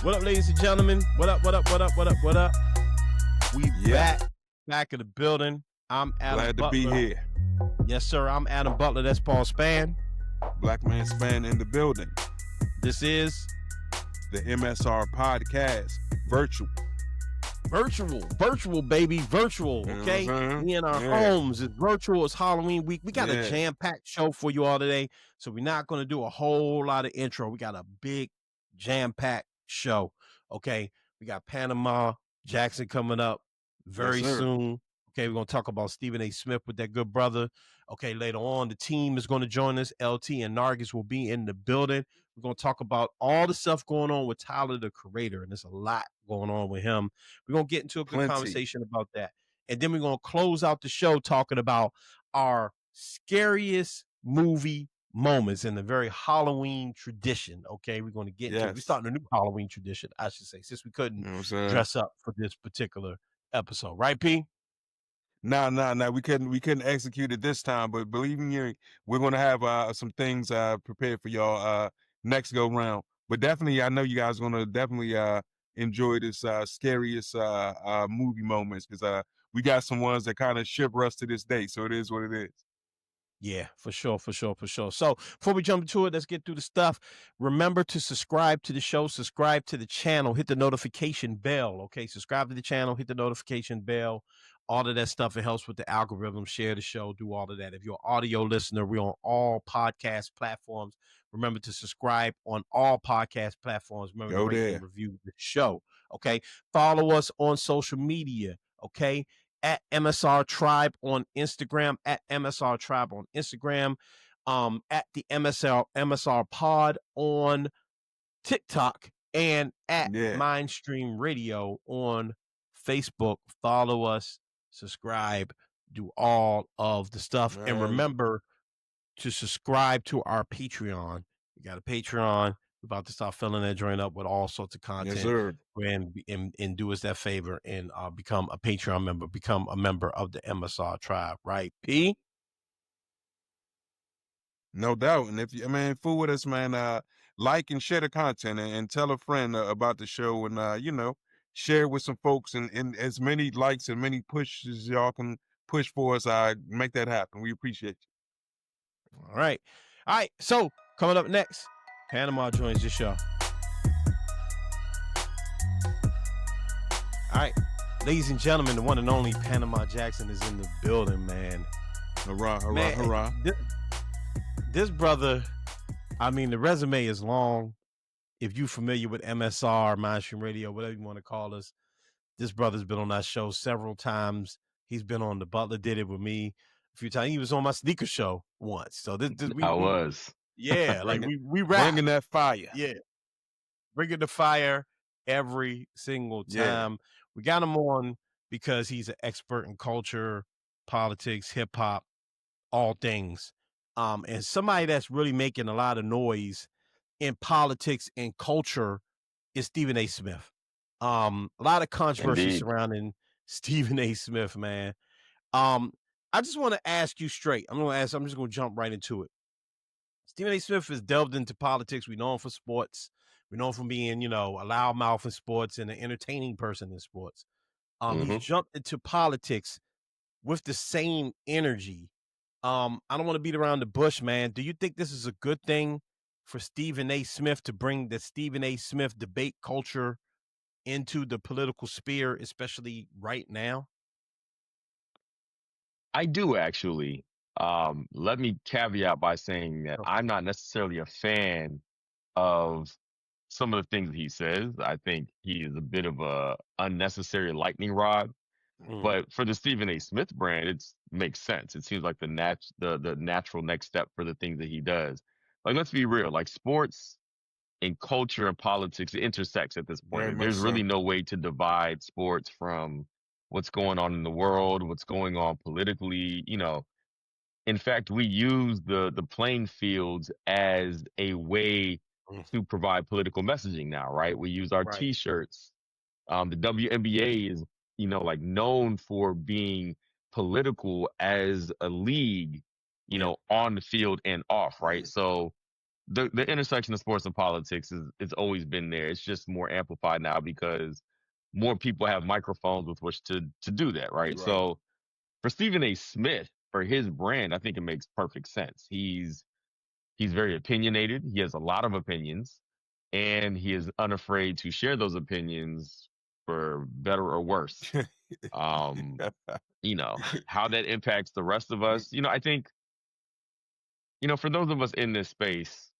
What up, ladies and gentlemen? What up? We back in the building. I'm Adam Glad to Butler. be here. Yes, sir. I'm Adam Butler. That's Paul Spann. Black Man Span in the building. This is the MSR podcast, virtual, baby, virtual. Okay, we in our homes. It's virtual. It's Halloween week. We got a jam-packed show for you all today, so we're not going to do a whole lot of intro. We got a big jam-packed show. Okay, we got Panama Jackson coming up very soon. Okay, we're going to talk about Stephen A. Smith with that good brother. Okay, later on, the team is going to join us. LT and Nargis will be in the building. We're going to talk about all the stuff going on with Tyler, the Creator, and there's a lot going on with him. We're going to get into a good conversation about that. And then we're going to close out the show talking about our scariest movie moments in the very Halloween tradition. Okay, we're going to get into it. We're starting a new Halloween tradition, I should say, since we couldn't dress up for this particular episode. Right, P? No. We couldn't execute it this time, but believe me, we're gonna have some things prepared for y'all next go round. But definitely, I know you guys are gonna definitely enjoy this scariest movie moments because we got some ones that kind of shiver us to this day. So it is what it is. Yeah, for sure. So before we jump into it, let's get through the stuff. Remember to subscribe to the show, subscribe to the channel, hit the notification bell. Okay, subscribe to the channel, hit the notification bell, all of that stuff. It helps with the algorithm. Share the show, do all of that. If you're an audio listener, we're on all podcast platforms. Remember to subscribe on all podcast platforms. Remember to rate and review the show. Okay, follow us on social media. Okay. At MSR Tribe on Instagram, at MSR Tribe on Instagram, at the MSR Pod on TikTok, and at Mindstream Radio on Facebook. Follow us, subscribe, do all of the stuff. And remember to subscribe to our Patreon. We got a Patreon. We're about to start filling that joint up with all sorts of content. Yes, sir. And do us that favor and become a Patreon member, become a member of the MSR Tribe, right, P? No doubt. And if you, fool with us, man, like and share the content and tell a friend about the show and, share with some folks and as many likes and many pushes y'all can push for us. Make that happen. We appreciate you. All right. So coming up next, Panama joins the show. All right, ladies and gentlemen, the one and only Panama Jackson is in the building, man. Hurrah. This brother, the resume is long. If you're familiar with MSR, Mindstream Radio, whatever you want to call us, this brother's been on our show several times. He's been on The Butler Did It with me a few times. He was on my sneaker show once. So I was. Yeah, like we rap. Bringing that fire. Yeah. Bringing the fire every single time. We got him on because he's an expert in culture, politics, hip hop, all things. And somebody that's really making a lot of noise in politics and culture is Stephen A. Smith. A lot of controversy surrounding Stephen A. Smith, man. I just want to ask you straight. I'm just going to jump right into it. Stephen A. Smith has delved into politics. We know him for sports. We know him from being, a loudmouth in sports and an entertaining person in sports. He's jumped into politics with the same energy. I don't want to beat around the bush, man. Do you think this is a good thing for Stephen A. Smith to bring the Stephen A. Smith debate culture into the political sphere, especially right now? I do, actually. Let me caveat by saying that I'm not necessarily a fan of some of the things that he says. I think he is a bit of a unnecessary lightning rod. But for the Stephen A. Smith brand, it makes sense. It seems like the natural next step for the things that he does. Like, let's be real. Like, sports and culture and politics intersects at this point. There's really no way to divide sports from what's going on in the world, what's going on politically. In fact, we use the playing fields as a way to provide political messaging now, right? We use our T-shirts. The WNBA is, known for being political as a league, on the field and off, right? So the intersection of sports and politics it's always been there. It's just more amplified now because more people have microphones with which to do that, right? Right. So for Stephen A. Smith, for his brand, I think it makes perfect sense. He's very opinionated. He has a lot of opinions, and he is unafraid to share those opinions for better or worse. You know, how that impacts the rest of us. You know, I think, for those of us in this space,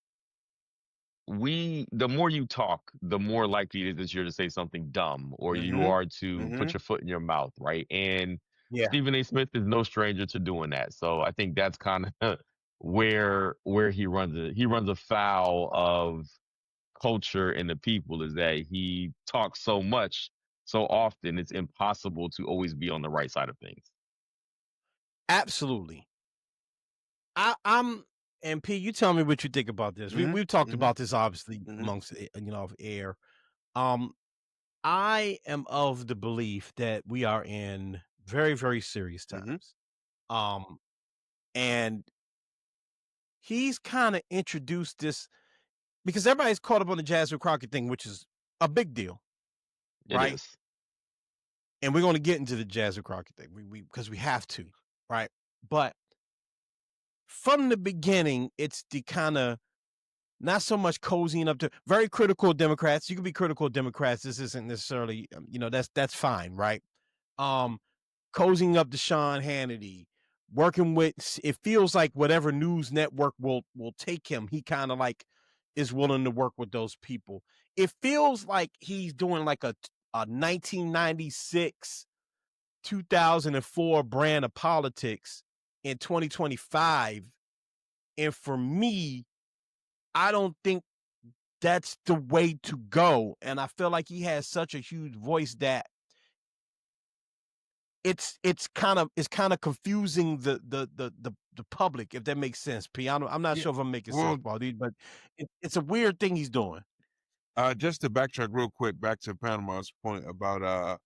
the more you talk, the more likely it is that you're to say something dumb or you Mm-hmm. are to put Mm-hmm. your foot in your mouth, right? And Yeah. Stephen A. Smith is no stranger to doing that. So I think that's kind of where he runs it. He runs afoul of culture and the people, is that he talks so much so often it's impossible to always be on the right side of things. Absolutely. I'm and P, you tell me what you think about this. Mm-hmm. We've talked Mm-hmm. about this obviously Mm-hmm. amongst of air. I am of the belief that we are in very, very serious Mm-hmm. times. And he's kind of introduced this because everybody's caught up on the Jasmine Crockett thing, which is a big deal, It right? is. And we're going to get into the Jasmine Crockett thing, because we have to, right? But from the beginning, it's the kind of not so much cozying up to very critical of Democrats. You can be critical of Democrats. This isn't necessarily, that's fine, right? Cozying up to Sean Hannity, working with. It feels like whatever news network will take him, he kind of like is willing to work with those people. It feels like he's doing like a 1996, 2004 brand of politics in 2025, and for me, I don't think that's the way to go. And I feel like he has such a huge voice that it's kind of confusing the public, if that makes sense. P, I'm not Yeah. sure if I'm making Well, sense, Paul, but it's a weird thing he's doing. just to backtrack real quick, back to Panama's point about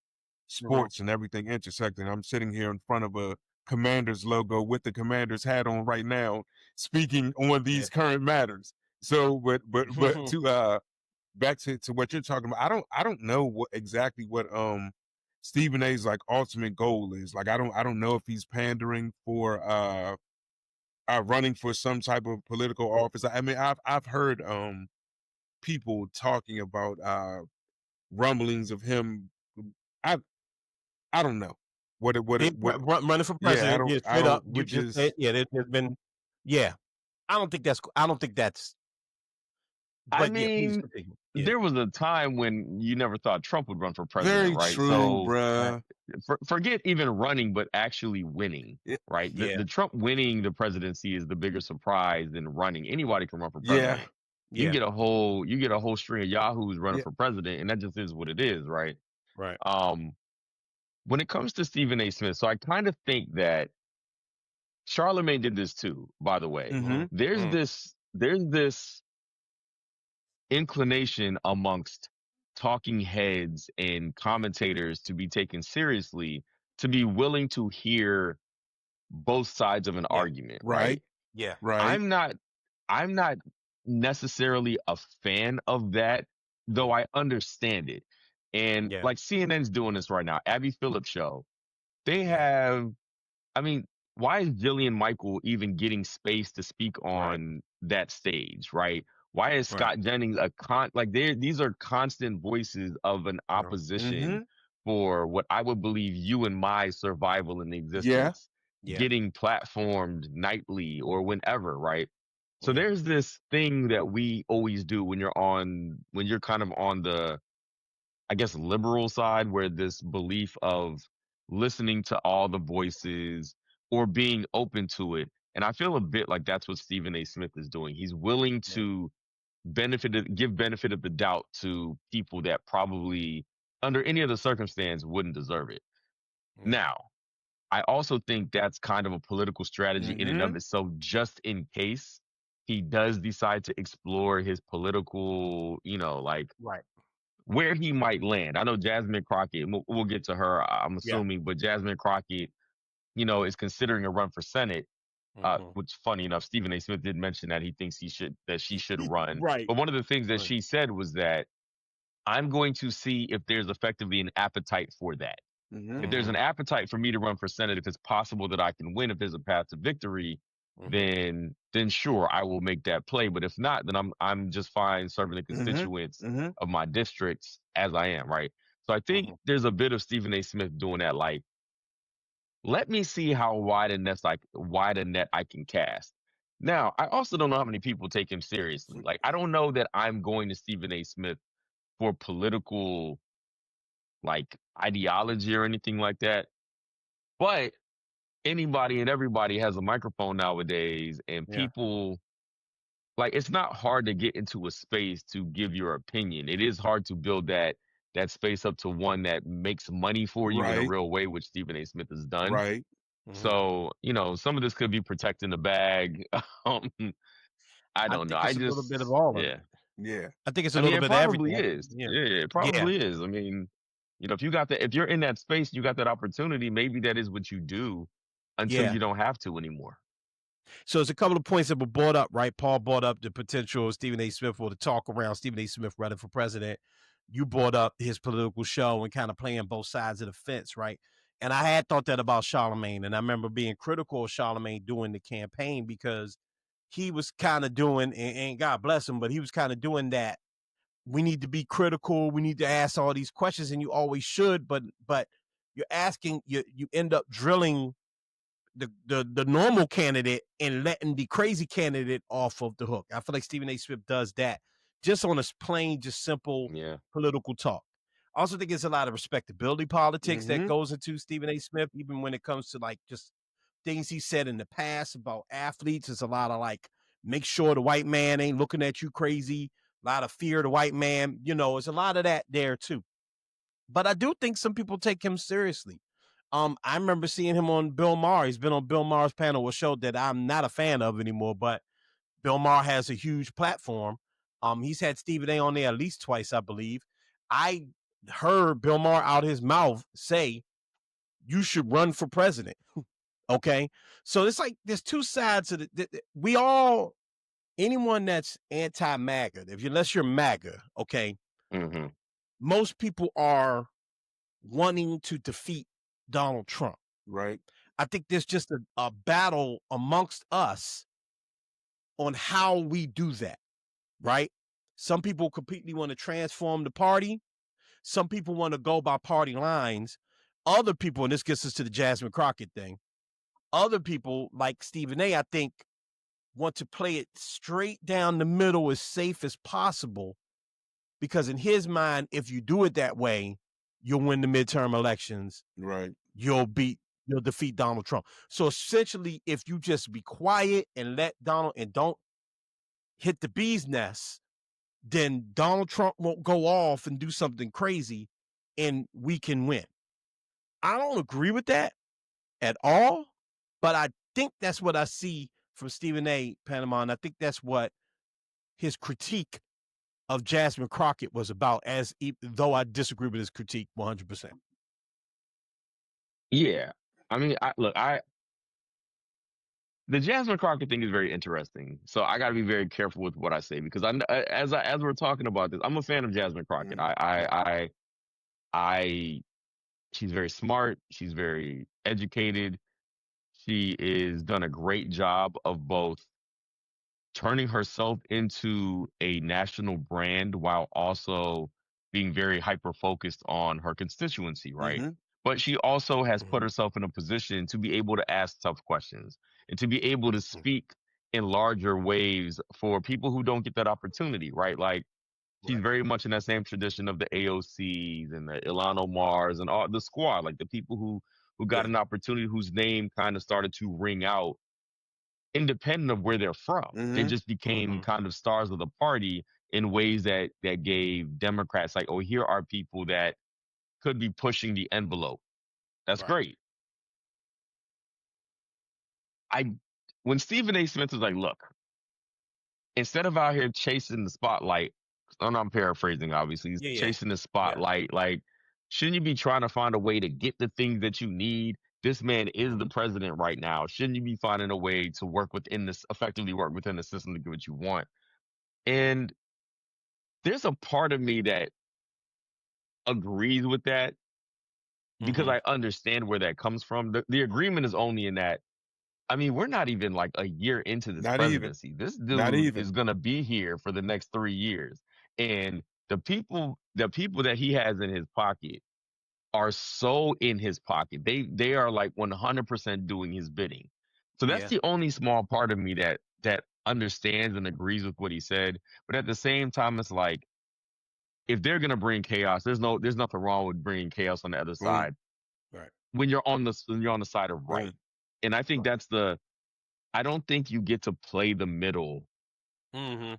sports and everything intersecting. I'm sitting here in front of a Commanders logo with the Commanders hat on right now, speaking on these current matters. So, but to back to what you're talking about, I don't know what exactly what Stephen A's like ultimate goal is. Like I don't know if he's pandering for running for some type of political office. I mean, I've heard people talking about rumblings of him. I don't know what Running for yeah, president, yeah, I straight up. don't, You which just said, is yeah, there's been, yeah. I don't think that's. I But yeah, please mean, continue. Yeah, there was a time when you never thought Trump would run for president, very right? true, So bruh. forget even running, but actually winning, Yeah, right? yeah, The Trump winning the presidency is the bigger surprise than running. Anybody can run for yeah, president. You yeah, get a whole string of yahoos running yeah. for president, and that just is what it is, right? right. When it comes to Stephen A. Smith, so I kind of think that Charlemagne did this too, by the way. Mm-hmm. There's this inclination amongst talking heads and commentators to be taken seriously, to be willing to hear both sides of an Yeah, argument, Right, right? yeah, right. I'm not necessarily a fan of that, though I understand it. And yeah, like CNN's doing this right now, Abby Phillips show. They yeah, have, I mean, why is Jillian Michael even getting space to speak right, on that stage, right? Why is right. Scott Jennings these are constant voices of an Yeah, Mm-hmm. opposition for what I would believe you and my survival and Yeah, existence, yeah, getting platformed nightly or whenever, right? So yeah, there's this thing that we always do when you're kind of on the, I guess, liberal side, where this belief of listening to all the voices or being open to it. And I feel a bit like that's what Stephen A. Smith is doing. He's willing yeah, to give benefit of the doubt to people that probably under any other circumstance wouldn't deserve it. yeah, Now, I also think that's kind of a political strategy in and mm-hmm. of itself, just in case he does decide to explore his political, like right. where he might land. I know Jasmine Crockett, we'll get to her, I'm Yeah, assuming, but Jasmine Crockett, is considering a run for Senate. Which, funny enough, Stephen A. Smith did mention that he thinks she should run. Right. But one of the things that Right. she said was that I'm going to see if there's effectively an appetite for that. If there's an appetite for me to run for Senate, if it's possible that I can win, if there's a path to victory, then sure, I will make that play. But if not, then I'm just fine serving the constituents of my districts as I am, right? So I think there's a bit of Stephen A. Smith doing that, like, let me see how wide a net I can cast. Now, I also don't know how many people take him seriously. Like, I don't know that I'm going to Stephen A. Smith for political, like, ideology or anything like that. But anybody and everybody has a microphone nowadays, and people, like, it's not hard to get into a space to give your opinion. It is hard to build that space up to one that makes money for you in a real way, which Stephen A. Smith has done. Right. So, some of this could be protecting the bag. I don't know. think it's a little bit of all of it. Yeah. I think it's a I mean, little it bit of probably everything. is. Yeah, it probably is. I mean, if you're in that space, you got that opportunity, maybe that is what you do until you don't have to anymore. So there's a couple of points that were brought up, right? Paul brought up the potential of Stephen A. Smith or the talk around Stephen A. Smith running for president. You brought up his political show and kind of playing both sides of the fence, right? And I had thought that about Charlemagne, and I remember being critical of Charlemagne doing the campaign because he was kind of doing, and God bless him, but he was kind of doing that. We need to be critical. We need to ask all these questions, and you always should, but you're asking, you end up drilling the normal candidate and letting the crazy candidate off of the hook. I feel like Stephen A. Smith does that just on a plain, just simple political talk. I also think it's a lot of respectability politics that goes into Stephen A. Smith, even when it comes to like just things he said in the past about athletes. It's a lot of like, make sure the white man ain't looking at you crazy. A lot of fear of the white man. It's a lot of that there too. But I do think some people take him seriously. I remember seeing him on Bill Maher. He's been on Bill Maher's panel, a show that I'm not a fan of anymore, but Bill Maher has a huge platform. He's had Stephen A. on there at least twice, I believe. I heard Bill Maher out his mouth say, you should run for president. Okay. So it's like, there's two sides of anyone that's anti-MAGA, unless you're MAGA, okay, most people are wanting to defeat Donald Trump. Right. I think there's just a battle amongst us on how we do that, right? Some people completely want to transform the party. Some people want to go by party lines. Other people, and this gets us to the Jasmine Crockett thing, other people like Stephen A., I think, want to play it straight down the middle as safe as possible, because in his mind, if you do it that way, you'll win the midterm elections. Right. You'll defeat Donald Trump. So essentially, if you just be quiet and let Donald and don't hit the bee's nest, then Donald Trump won't go off and do something crazy and we can win. I don't agree with that at all, but I think that's what I see from Stephen A. Panama, and I think that's what his critique of Jasmine Crockett was about, though I disagree with his critique 100%. Yeah. I mean, the Jasmine Crockett thing is very interesting. So I got to be very careful with what I say, because as we're talking about this, I'm a fan of Jasmine Crockett. She's very smart. She's very educated. She is done a great job of both turning herself into a national brand while also being very hyper focused on her constituency, right? But she also has put herself in a position to be able to ask tough questions and to be able to speak in larger waves for people who don't get that opportunity, right? Like, she's very much in that same tradition of the AOCs and the Ilhan Omars and all the squad, like the people who got an opportunity, whose name kind of started to ring out independent of where they're from. They just became kind of stars of the party in ways that gave Democrats like, oh, here are people that could be pushing the envelope. That's great. When Stephen A. Smith was like, look, instead of out here chasing the spotlight, I'm paraphrasing, obviously, he's chasing the spotlight, like, shouldn't you be trying to find a way to get the things that you need this man is the president right now. Shouldn't you be finding a way to effectively work within the system to get what you want? And there's a part of me that agrees with that because I understand where that comes from. The agreement is only in that, I mean, we're not even like a year into this Not even. presidency. This Not dude even. is going to be here for the next 3 years. And the people that he has in his pocket are so in his pocket. They are like 100% doing his bidding. So that's Yeah. the only small part of me that understands and agrees with what he said. But at the same time, it's like, if they're gonna bring chaos, there's nothing wrong with bringing chaos on the other Boom. side Right. when you're on the side of right. Boom. And I think I don't think you get to play the middle Mm-hmm.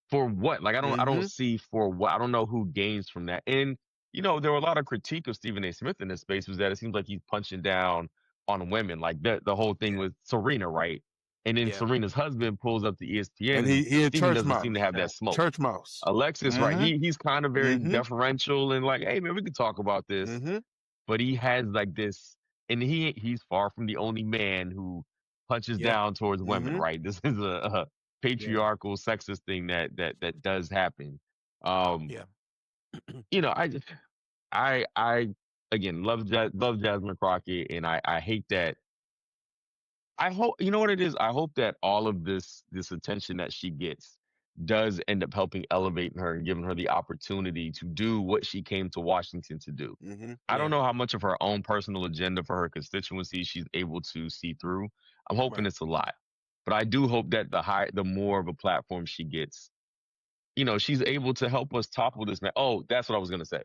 for what? Like I don't Mhm. see for what. I don't know who gains from that. And there were a lot of critique of Stephen A. Smith in this space was that it seems like he's punching down on women. Like the whole thing Yeah. with Serena, right? And then Yeah. Serena's husband pulls up to ESPN And and he a Stephen church doesn't seem mouse. to have that smoke. Church mouse. Alexis, right? Mhm. He's kind of very Mhm. deferential and like, hey man, we can talk about this. Mhm. But he has like this, and he's far from the only man who punches Yeah. down towards women, Mhm. right? This is a patriarchal, sexist thing that does happen. Um, Yeah. I again love Jasmine Crockett, and I hate that. I hope you know what it is. I hope that all of this attention that she gets does end up helping elevate her and giving her the opportunity to do what she came to Washington to do. Mhm. I Yeah. don't know how much of her own personal agenda for her constituency she's able to see through. I'm hoping Right. it's a lot, but I do hope that the more of a platform she gets, she's able to help us topple this man. Oh, that's what I was gonna say.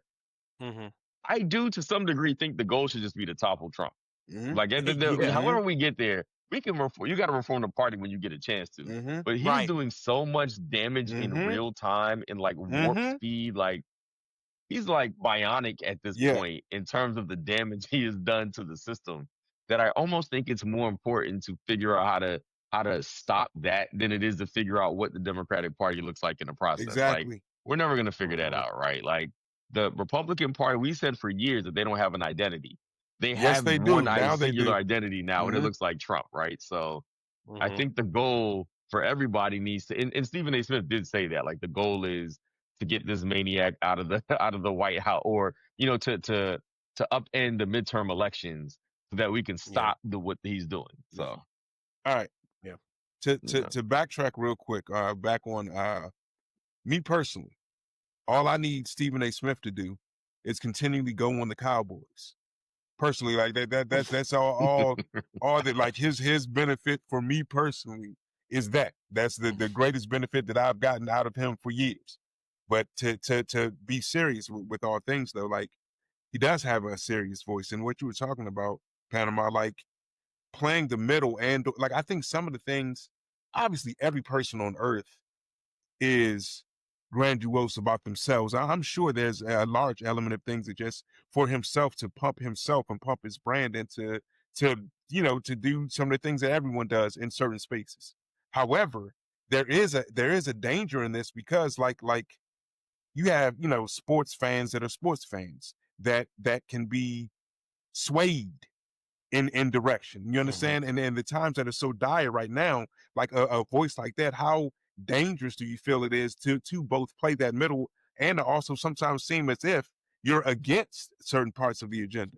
Mm-hmm. I do to some degree think the goal should just be to topple Trump. Mhm. Like, Yeah. however we get there, we can reform. You got to reform the party when you get a chance to. Mhm. But he's Right. doing so much damage in Mhm. real time in like warp Mhm. speed. Like he's like bionic at this Yeah. point in terms of the damage he has done to the system. That I almost think it's more important to figure out how to stop that than it is to figure out what the Democratic Party looks like in the process. Like Exactly. we're never going to figure that Mhm. out, right? Like the Republican Party, we said for years that they don't have an identity. They Yes, have they do. Now they singular do. identity now, and it Mhm. looks like Trump, right? So I Mm-hmm. think the goal for everybody needs to, and Stephen A. Smith did say that, like the goal is to get this maniac out of the out of the White House, or to upend the midterm elections so that we can Yeah. stop what he's doing. Yeah. So All right. Yeah. To backtrack real quick, back on me personally, all I need Stephen A. Smith to do is continually go on the Cowboys. Personally, like that's all that, like his benefit for me personally is that's the greatest benefit that I've gotten out of him for years. But to be serious with all things though, like he does have a serious voice, and what you were talking about, Panama, like playing the middle, and like I think some of the things, obviously every person on earth is grandiose about themselves. I'm sure there's a large element of things that just for himself to pump himself and pump his brand into to do some of the things that everyone does in certain spaces. However, there is a danger in this because like you have sports fans that are sports fans that can be swayed in direction. You Mm-hmm. understand? And the times that are so dire right now, like a voice like that, how dangerous do you feel it is to both play that middle and to also sometimes seem as if you're against certain parts of the agenda?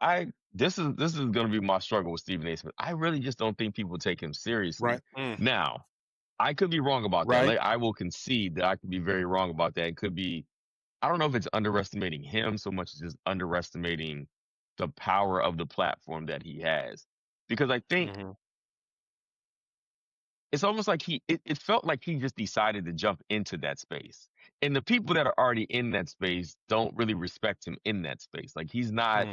I this is going to be my struggle with Stephen A. Smith. I really just don't think people take him seriously. Right. Mm. Now, I could be wrong about that. Right. Like, I will concede that I could be very wrong about that. It could be, I don't know if it's underestimating him so much as just underestimating the power of the platform that he has. Because I think Mm-hmm. it's almost like it felt like he just decided to jump into that space. And the people that are already in that space don't really respect him in that space. Like he's not,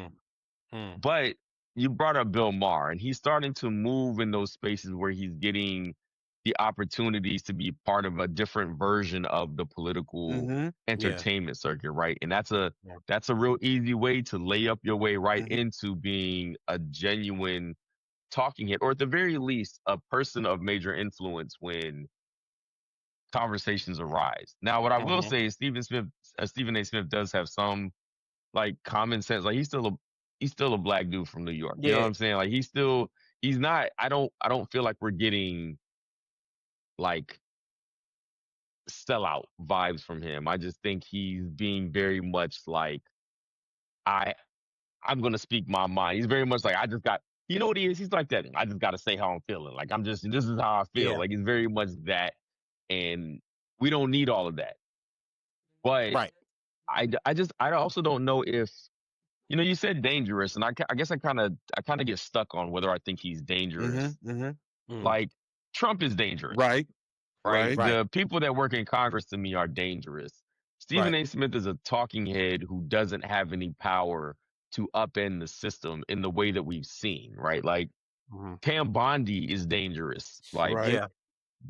Mm-hmm. but you brought up Bill Maher, and he's starting to move in those spaces where he's getting the opportunities to be part of a different version of the political Mm-hmm. Yeah. entertainment circuit, right? And that's Yeah. a real easy way to lay up your way right Mm-hmm. into being a genuine talking head, or at the very least, a person of major influence when conversations arise. Now, what I will Mm-hmm. say is Stephen A. Smith does have some like common sense. Like he's still a black dude from New York. You know what Yeah. I'm saying? Like he's not. I don't feel like we're getting like sellout vibes from him. I just think he's being very much like I'm gonna speak my mind. He's very much like I just got. You know what he is? He's like that. I just got to say how I'm feeling. Like this is how I feel. Yeah. Like it's very much that, and we don't need all of that. But Right. I also don't know if you said dangerous, and I guess I kind of get stuck on whether I think he's dangerous. Like Trump is dangerous, Right. right? Right. The people that work in Congress to me are dangerous. Stephen Right. A. Smith is a talking head who doesn't have any power to upend the system in the way that we've seen, right? Like Mhm. Pam Bondi is dangerous. Like Right. Yeah.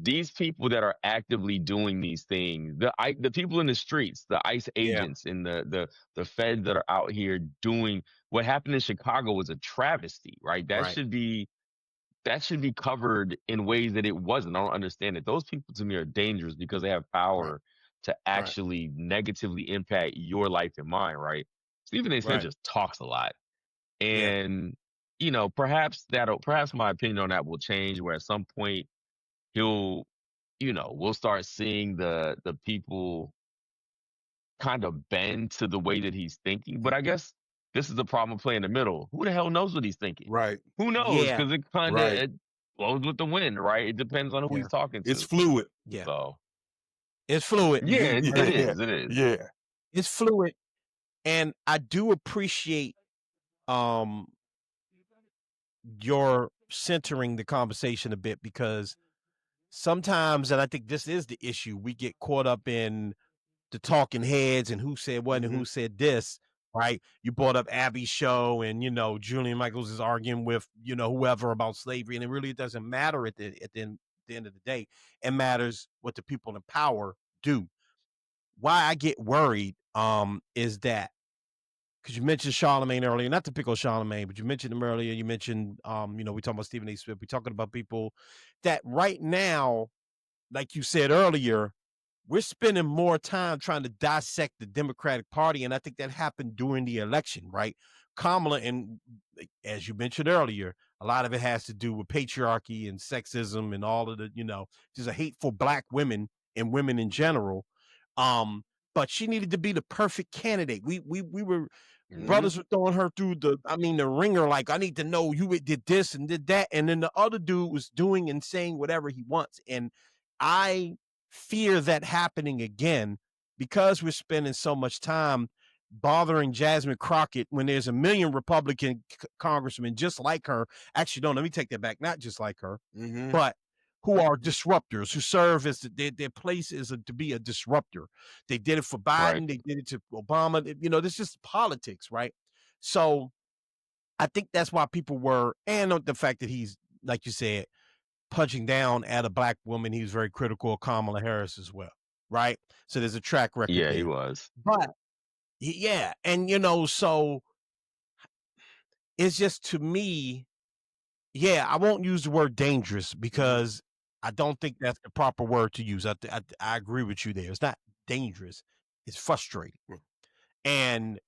these people that are actively doing these things, the people in the streets, the ICE Yeah. agents and the feds that are out here doing what happened in Chicago was a travesty, right? That Right. should be covered in ways that it wasn't. I don't understand it. Those people to me are dangerous because they have power to actually negatively impact your life and mine, right? Stephen A. Smith Right. just talks a lot. Yeah. And perhaps my opinion on that will change where at some point he'll we'll start seeing the people kind of bend to the way that he's thinking. But I guess this is the problem of playing the middle. Who the hell knows what he's thinking? Right. Who knows? Yeah. Because it kind of Right. blows with the wind, right? It depends on who Yeah. he's talking It's to. fluid. Yeah. So It's fluid. yeah, You it heard it. is. It is. Yeah. It's fluid, and I do appreciate your centering the conversation a bit, because sometimes, and I think this is the issue, we get caught up in the talking heads and who said what and who said this, right? You brought up Abby's show, and Julian Michaels is arguing with whoever about slavery, and it really doesn't matter at the end of the day. It matters what the people in power do. Why I get worried is that, because you mentioned Charlemagne earlier, not to pick on Charlemagne, but you mentioned him earlier. You mentioned, we talking about Stephen A. Smith. We're talking about people that right now, like you said earlier, we're spending more time trying to dissect the Democratic Party, and I think that happened during the election, right? Kamala, and as you mentioned earlier, a lot of it has to do with patriarchy and sexism and all of the, just a hateful black women and women in general. But she needed to be the perfect candidate. We were brothers were throwing her through the ringer, like, I need to know you did this and did that, and then the other dude was doing and saying whatever he wants, and I fear that happening again, because we're spending so much time bothering Jasmine Crockett when there's a million Republican congressmen just like her. Actually, no, let me take that back. Not just like her, but who are disruptors, who serve as their place is to be a disruptor. They did it for Biden. Right. They did it to Obama. This is politics, right? So I think that's why people were, and the fact that he's, like you said, punching down at a black woman. He was very critical of Kamala Harris as well, right? So there's a track record Yeah, there. he was. But yeah, and so it's just, to me, yeah, I won't use the word dangerous, because I don't think that's the proper word to use. I agree with you there. It's not dangerous. It's frustrating. And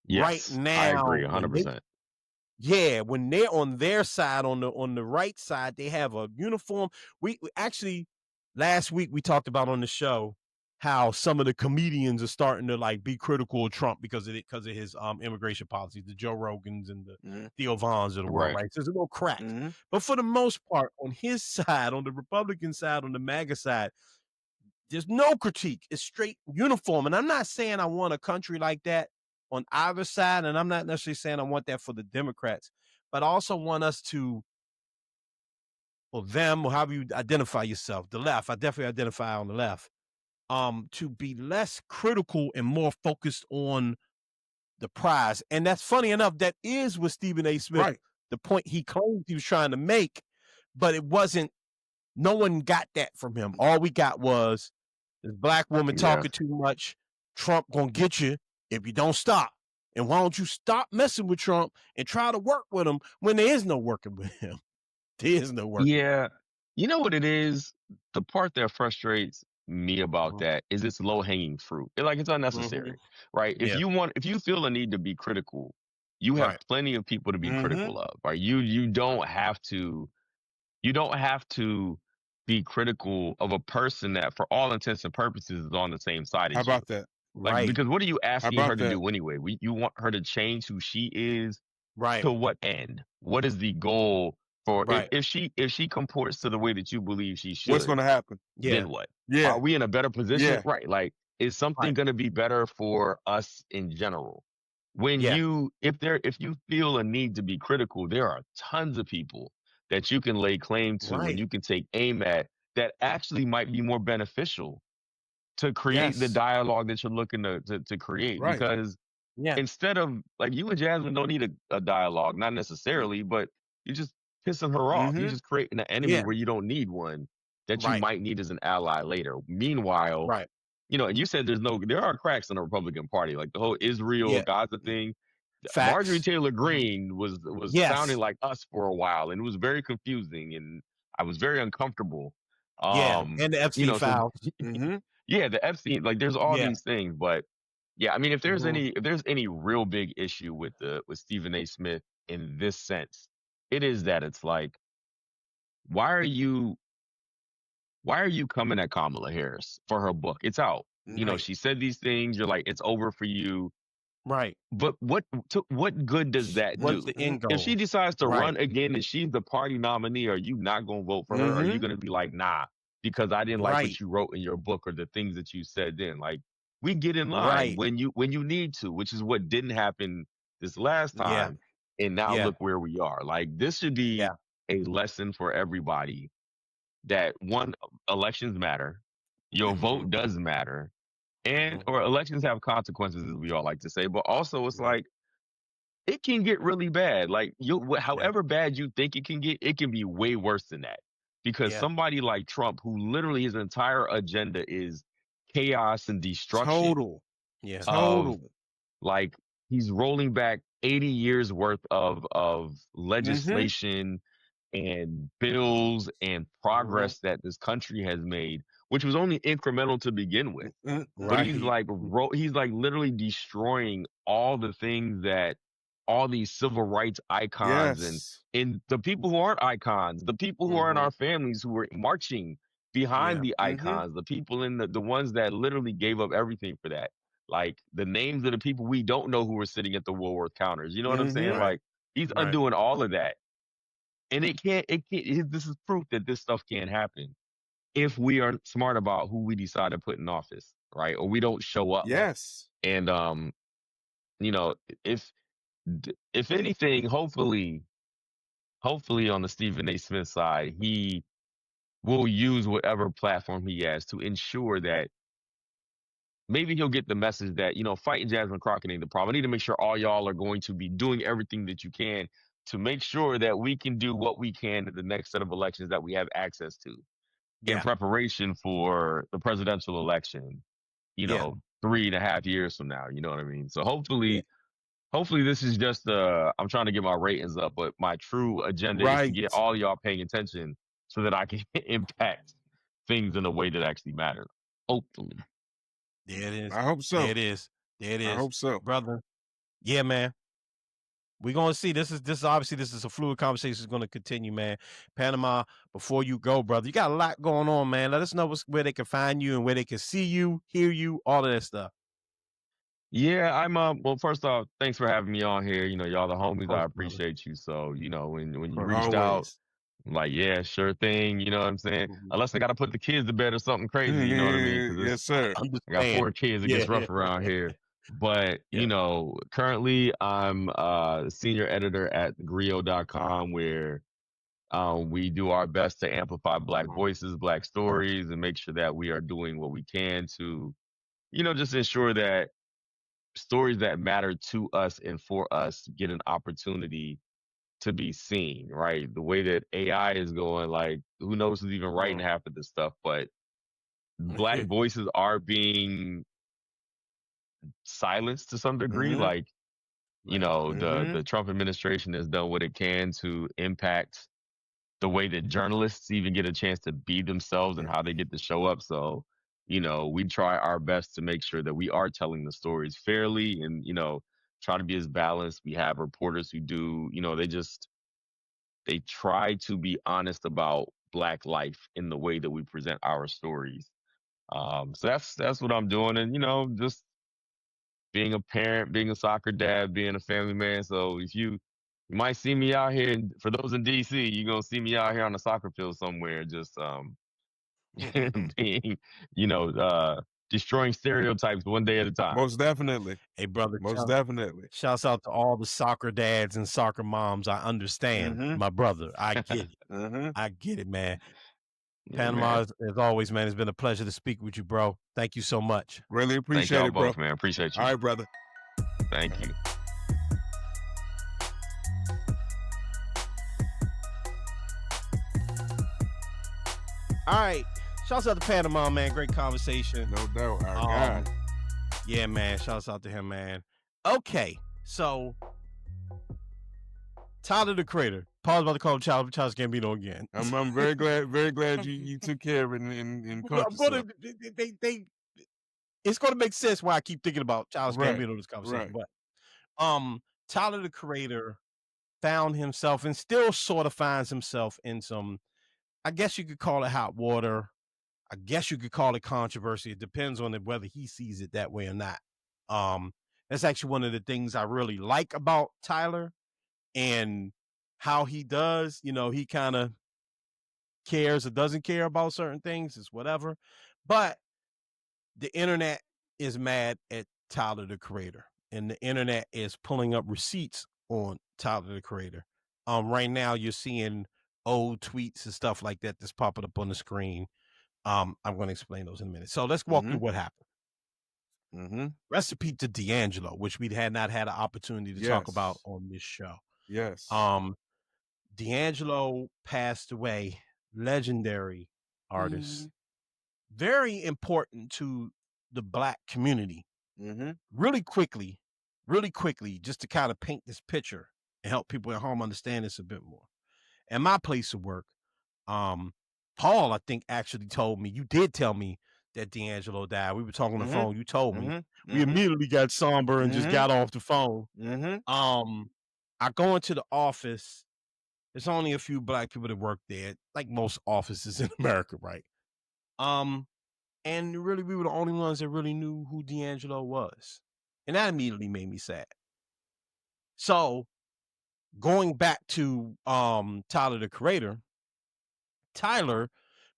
right Yes, now, I agree 100%. when they're on their side, on the right side, they have a uniform. We actually, last week we talked about on the show how some of the comedians are starting to like be critical of Trump because of his immigration policies, the Joe Rogans and the Theo Vons of the world, Right. right? So there's a little crack. But for the most part, on his side, on the Republican side, on the MAGA side, there's no critique. It's straight uniform. And I'm not saying I want a country like that on either side, and I'm not necessarily saying I want that for the Democrats, but I also want us to, or them, or however you identify yourself, the left, I definitely identify on the left, to be less critical and more focused on the prize. And that's funny enough, that is what Stephen A. Smith, Right. the point he claimed he was trying to make, but it wasn't, no one got that from him. All we got was this black woman talking too much. Trump gonna get you if you don't stop. And why don't you stop messing with Trump and try to work with him when there is no working with him? There is no working. Yeah. You know what it is? The part that frustrates me about that is it's low hanging fruit. Like it's unnecessary, right? Yeah. If you feel a need to be critical, you have Right. plenty of people to be critical of, right? You don't have to be critical of a person that for all intents and purposes is on the same side How as you. about that? Like, Right. because what are you How asking her about to that? do anyway? You want her to change who she is Right. to what end? What is the goal for Right. if she comports to the way that you believe she What's should, going to happen? Yeah. then what? Yeah. Are we in a better position? Yeah. Right. Like, is something Right. going to be better for us in general? When Yeah. if you feel a need to be critical, there are tons of people that you can lay claim to and Right. you can take aim at that actually might be more beneficial to create the Yes. dialogue that you're looking to create. Right. Because Yeah. instead of like you and Jasmine don't need a dialogue, not necessarily, but you're just pissing her off. You're just creating an enemy Yeah. where you don't need one that you Right. might need as an ally later. Meanwhile, Right. and you said there are cracks in the Republican Party, like the whole Israel Yeah. Gaza thing. Marjorie Facts. Taylor Greene was sounding Yes. like us for a while, and it was very confusing, and I was very uncomfortable. Yeah. And the Epstein So files. yeah, the Epstein, like there's all Yeah. these things, but yeah, I mean, if there's Mhm. any real big issue with Stephen A. Smith in this sense, it is that it's like, why are you coming at Kamala Harris for her book? It's out. Right. She said these things. You're like, it's over for you. Right. But what good does that What's do? the end If she goal? decides to Right. run again and she's the party nominee, are you not going to vote for her? Or are you going to be like, nah, because I didn't like Right. what you wrote in your book or the things that you said then? Like, we get in line Right. when you need to, which is what didn't happen this last Yeah. time. And now Yeah. look where we are. Like, this should be Yeah. a lesson for everybody that one, elections matter. Your vote does matter. And or elections have consequences, as we all like to say, but also it's like it can get really bad. Like however bad you think it can be way worse than that. Because Yeah. somebody like Trump, who literally his entire agenda is chaos and destruction Total. Yeah. of like he's rolling back 80 years worth of legislation and bills and progress that this country has made, which was only incremental to begin with. But Right. he's like literally destroying all the things that all these civil rights icons Yes. and the people who aren't icons, the people who are in our families who were marching behind Yeah. the icons, the people in the ones that literally gave up everything for that. Like the names of the people we don't know who were sitting at the Woolworth counters. You know what I'm saying? Right. Like he's Right. undoing all of that. And this is proof that this stuff can't happen if we are smart about who we decide to put in office, right? Or we don't show up. Yes. And if anything, hopefully on the Stephen A. Smith side, he will use whatever platform he has to ensure that maybe he'll get the message that, fighting Jasmine Crockett ain't the problem. I need to make sure all y'all are going to be doing everything that you can to make sure that we can do what we can at the next set of elections that we have access to in Yeah. preparation for the presidential election, Yeah. 3.5 years from now. You know what I mean? So Yeah. hopefully this is just I'm trying to get my ratings up, but my true agenda is to Right. get all y'all paying attention so that I can impact things in a way that actually matters. Hopefully. There it is. I hope so. There it is. There it is. I hope so. Brother. Yeah, man. We're gonna see. This is obviously this is a fluid conversation. Is going to continue, man. Panama, before you go, brother, you got a lot going on, man. Let us know where they can find you and where they can see you, hear you, all of that stuff. Yeah, I'm well, first off, thanks for having me on here. Y'all the homies, course, I brother. appreciate you. So, when you For reached out, always. I'm like, yeah, sure thing, you know what I'm saying? Unless I gotta put the kids to bed or something crazy, you know what I mean? 'Cause Yes, sir. I'm just I got saying. 4 kids, it gets rough around here. But, Yeah. Currently I'm senior editor at Grio.com, where we do our best to amplify Black voices, Black stories, and make sure that we are doing what we can to, just ensure that stories that matter to us and for us get an opportunity to be seen, right? The way that AI is going, like, who knows who's even writing half of this stuff, but Black voices are being silenced to some degree. Like, the Trump administration has done what it can to impact the way that journalists even get a chance to be themselves and how they get to show up. So, we try our best to make sure that we are telling the stories fairly and, try to be as balanced. We have reporters who do, they try to be honest about Black life in the way that we present our stories. So that's what I'm doing. And, just being a parent, being a soccer dad, being a family man. So you might see me out here, for those in DC, you're going to see me out here on the soccer field somewhere, just, being, destroying stereotypes one day at a time. Most definitely. Hey, brother. Most definitely. Shouts out to all the soccer dads and soccer moms. I understand, my brother. I get it. I get it, man. Panama, as always, man, it's been a pleasure to speak with you, bro. Thank you so much. Really appreciate it, bro. Both, man. Appreciate you. All right, brother. Thank you. All right. Shouts out to Panama, man. Great conversation. No doubt. Our guy. Yeah, man. Shouts out to him, man. Okay. So, Tyler the Creator. Paul's about to call him Childish Gambino again. I'm very glad you took care of it and caught yourself. It's going to make sense why I keep thinking about Childish Gambino in this conversation. Right. But Tyler the Creator found himself and still sort of finds himself in some, I guess you could call it hot water. I guess you could call it controversy. It depends on whether he sees it that way or not. That's actually one of the things I really like about Tyler and how he does. He kind of cares or doesn't care about certain things. It's whatever. But the internet is mad at Tyler the Creator. And the internet is pulling up receipts on Tyler the Creator. Right now, you're seeing old tweets and stuff like that that's popping up on the screen. I'm going to explain those in a minute. So let's walk through what happened. Recipe to D'Angelo, which we had not had an opportunity to talk about on this show. Yes. D'Angelo passed away, legendary artist, very important to the Black community. Really quickly, just to kind of paint this picture and help people at home understand this a bit more. At my place of work, Paul, I think, actually told me, you did tell me that D'Angelo died. We were talking on the phone. You told me. We immediately got somber and just got off the phone. I go into the office. There's only a few Black people that work there, like most offices in America, right? And really, we were the only ones that really knew who D'Angelo was. And that immediately made me sad. So, going back to Tyler the Creator, Tyler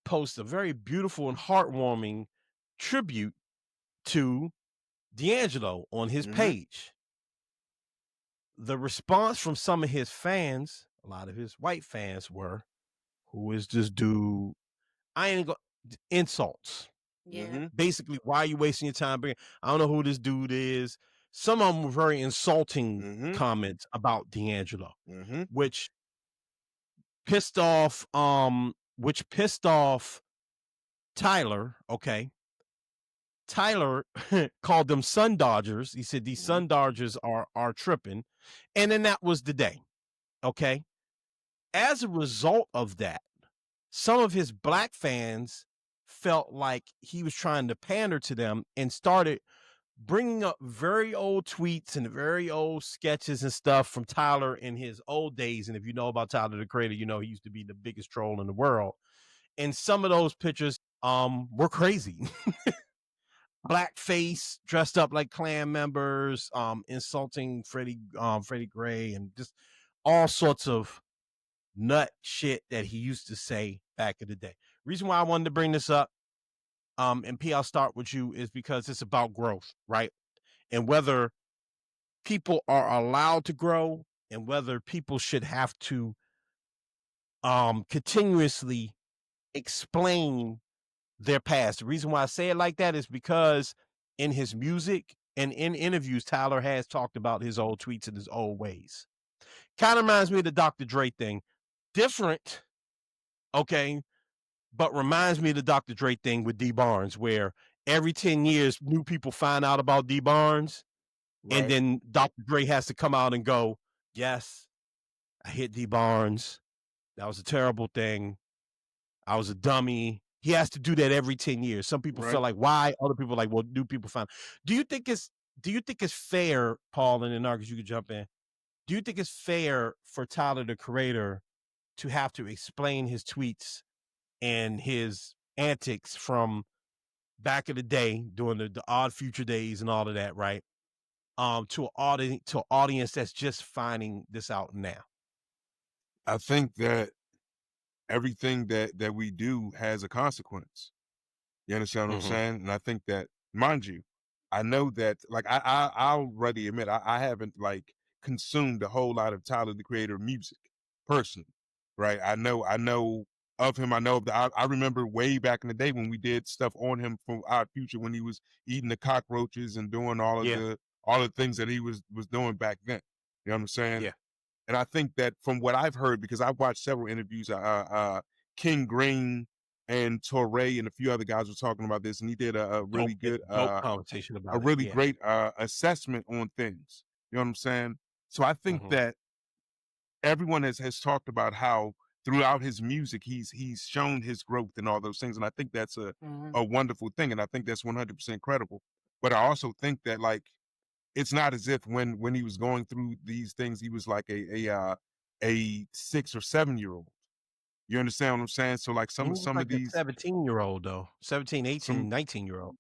posts a very beautiful and heartwarming tribute to D'Angelo on his page. The response from some of his fans, a lot of his white fans, were, who is this dude? I ain't going insults. Basically, why are you wasting your time? I don't know who this dude is. Some of them were very insulting comments about D'Angelo, which pissed off Tyler. Okay. Tyler called them Sun Dodgers. He said these Sun Dodgers are tripping. And then that was the day. Okay. As a result of that, some of his Black fans felt like he was trying to pander to them and started bringing up very old tweets and very old sketches and stuff from Tyler in his old days. And if you know about Tyler the Creator, you know he used to be the biggest troll in the world. And some of those pictures were crazy. Blackface, dressed up like Klan members, insulting Freddie Gray, and just all sorts of nut shit that he used to say back in the day. Reason why I wanted to bring this up, and P, I'll start with you, is because it's about growth, right? And whether people are allowed to grow and whether people should have to continuously explain their past. The reason why I say it like that is because in his music and in interviews, Tyler has talked about his old tweets and his old ways. Kind of reminds me of the Dr. Dre thing. Different, okay, but reminds me of the Dr. Dre thing with D Barnes, where every 10 years, new people find out about D Barnes, and then Dr. Dre has to come out and go, yes, I hit D Barnes. That was a terrible thing. I was a dummy. he has to do that every 10 years. Some people feel Right. like why, other people are like, well, new people find. Do you think it's fair, Paul, and then Narcus, you could jump in. Do you think it's fair for Tyler the Creator to have to explain his tweets and his antics from back in the day during the Odd Future days and all of that, right? To an audience that's just finding this out now. I think that everything that we do has a consequence. You understand what I'm saying? And I think that, mind you, I know that, like, I'll already admit I haven't like consumed a whole lot of Tyler the Creator music personally, right? I know of him. I know of I remember way back in the day when we did stuff on him from Odd Future when he was eating the cockroaches and doing all of Yeah. the things that he was doing back then. You know what I'm saying? Yeah. And I think that from what I've heard, because I've watched several interviews, King Green and Torre and a few other guys were talking about this, and he did a really good, dope conversation about a really it. Yeah. great assessment on things. You know what I'm saying? So I think that everyone has talked about how throughout his music he's shown his growth and all those things, and I think that's a wonderful thing, and I think that's 100% credible. But I also think that, like, it's not as if when he was going through these things he was like a 6 or 7-year-old. You understand what I'm saying? So like He some was of like a these 17-year-old though. 17, 18, some 19-year-old.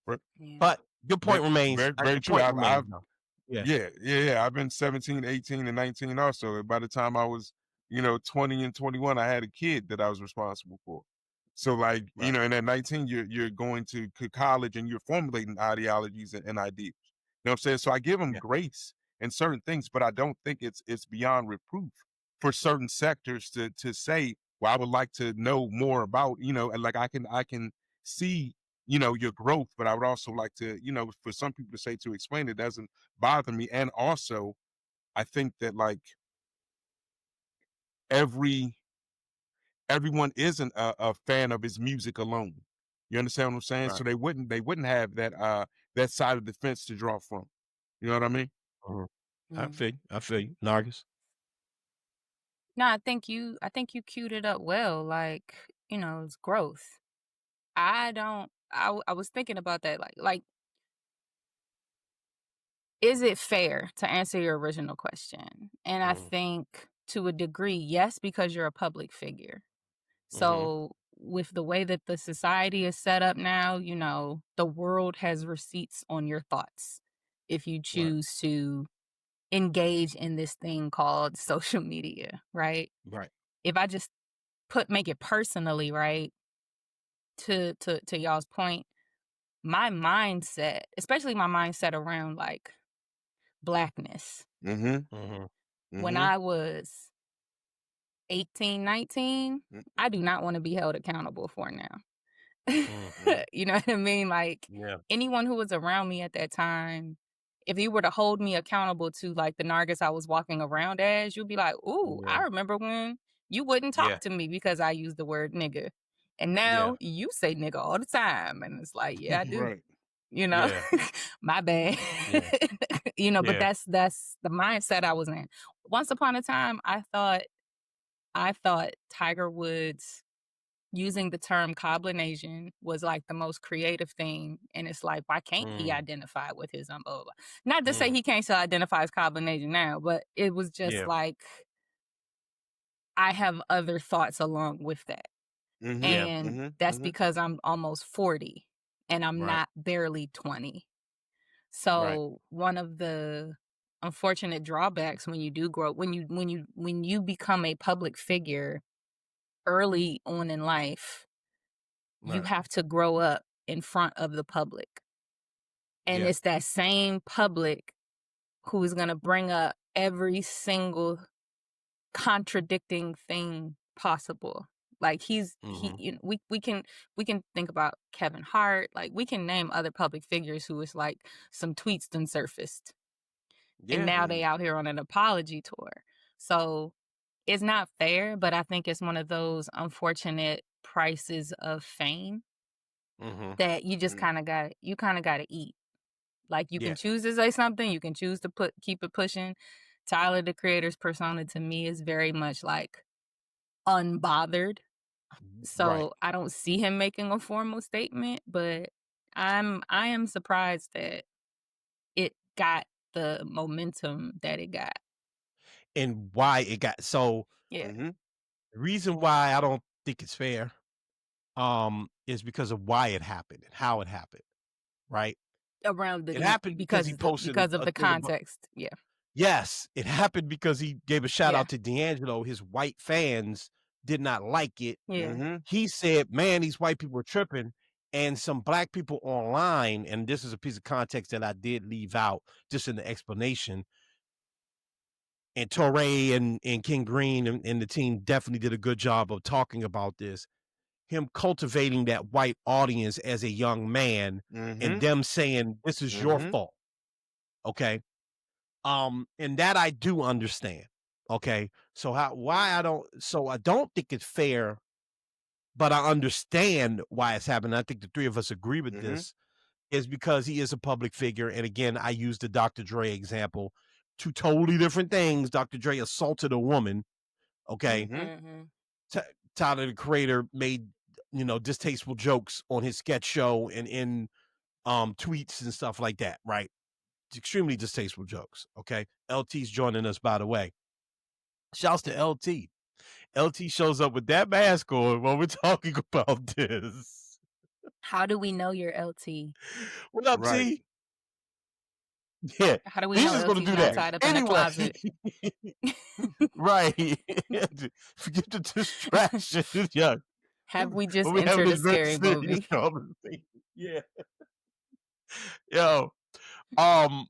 Yeah. But your point remains. very, very Your true. point remains, though. Yeah. Yeah. I've been 17, 18, and 19 also. By the time I was, 20 and 21, I had a kid that I was responsible for. So like, Right. and at 19, you're going to college and you're formulating ideologies and ideas. You know what I'm saying? So I give them Yeah. grace in certain things, but I don't think it's beyond reproof for certain sectors to say, well, I would like to know more about, and like I can see, your growth, but I would also like to, for some people to say to explain it doesn't bother me. And also, I think that like everyone isn't a fan of his music alone. You understand what I'm saying? Right. So they wouldn't have that side of the fence to draw from. You know what I mean? I feel you. Nargis. No, I think you queued it up well. Like, it's growth. I was thinking about that. Like, is it fair, to answer your original question? And I think to a degree, yes, because you're a public figure. So with the way that the society is set up now, the world has receipts on your thoughts if you choose to engage in this thing called social media, right? Right. If I just make it personally, right, to y'all's point, my mindset, especially my mindset around like Blackness, when I was 18, 19, I do not want to be held accountable for now. You know what I mean? Like, anyone who was around me at that time, if you were to hold me accountable to like the Nargis I was walking around as, you'd be like, ooh, I remember when you wouldn't talk to me because I used the word nigga. And now you say nigga all the time. And it's like, yeah, I do. Right. My bad. But that's the mindset I was in. Once upon a time, I thought Tiger Woods using the term cobblination was like the most creative thing. And it's like, why can't he identify with his blah, blah, blah. Not to say he can't still identify as cobblination now, but it was just like, I have other thoughts along with that. And that's because I'm almost 40 and I'm not barely 20. So one of the unfortunate drawbacks when you do grow, when you become a public figure early on in life, you have to grow up in front of the public. And it's that same public who is going to bring up every single contradicting thing possible. Like we can think about Kevin Hart. Like we can name other public figures who is like some tweets done surfaced. And now they out here on an apology tour. So it's not fair, but I think it's one of those unfortunate prices of fame that you just kind of got to eat. Like you can choose to say something, you can choose to keep it pushing. Tyler the Creator's persona to me is very much like unbothered. So I don't see him making a formal statement, but I am surprised that it got the momentum that it got. And why it got so. Yeah. Mhm. The reason why I don't think it's fair, is because of why it happened and how it happened, right? Around It the happened because he posted because of a the thing about. context. Yeah. Yes, it happened because he gave a shout Yeah. out to D'Angelo. His white fans did not like it. Yeah. Mhm. He said, "Man, these white people are tripping." And some black people online, and this is a piece of context that I did leave out just in the explanation. And Torre and King Green and the team definitely did a good job of talking about this. Him cultivating that white audience as a young man, and Mhm. them saying, "This is your Mhm. fault." Okay. And that I do understand. Okay. So I don't think it's fair, but I understand why it's happening. I think the three of us agree with Mhm. this is because he is a public figure. And again, I used the Dr. Dre example. Two totally different things. Dr. Dre assaulted a woman. Okay. Mhm. Mm-hmm. Tyler the Creator made, distasteful jokes on his sketch show and in tweets and stuff like that, right? Extremely distasteful jokes. Okay. LT's joining us, by the way. Shouts to LT. LT shows up with that mask on while we're talking about this. How do we know you're LT? What up, Right. T? Yeah. How do we He's know just gonna LT's do not that. tied up in a Anyway. closet? Right. Forget the distraction. Yeah. Have we just When we having entered a this very scary serious movie? conversation. Yeah. Yo.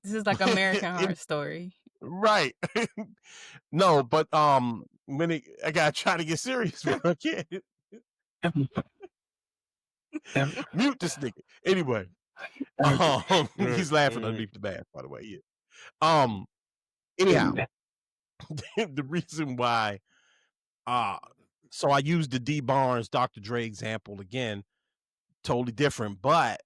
This is like American Horror Story. Right. No, but I gotta try to get serious, but I can't. Mute this nigga. Anyway. He's laughing underneath the mask, by the way. Yeah. Anyhow, the reason why so I used the D Barnes Dr. Dre example again, totally different, but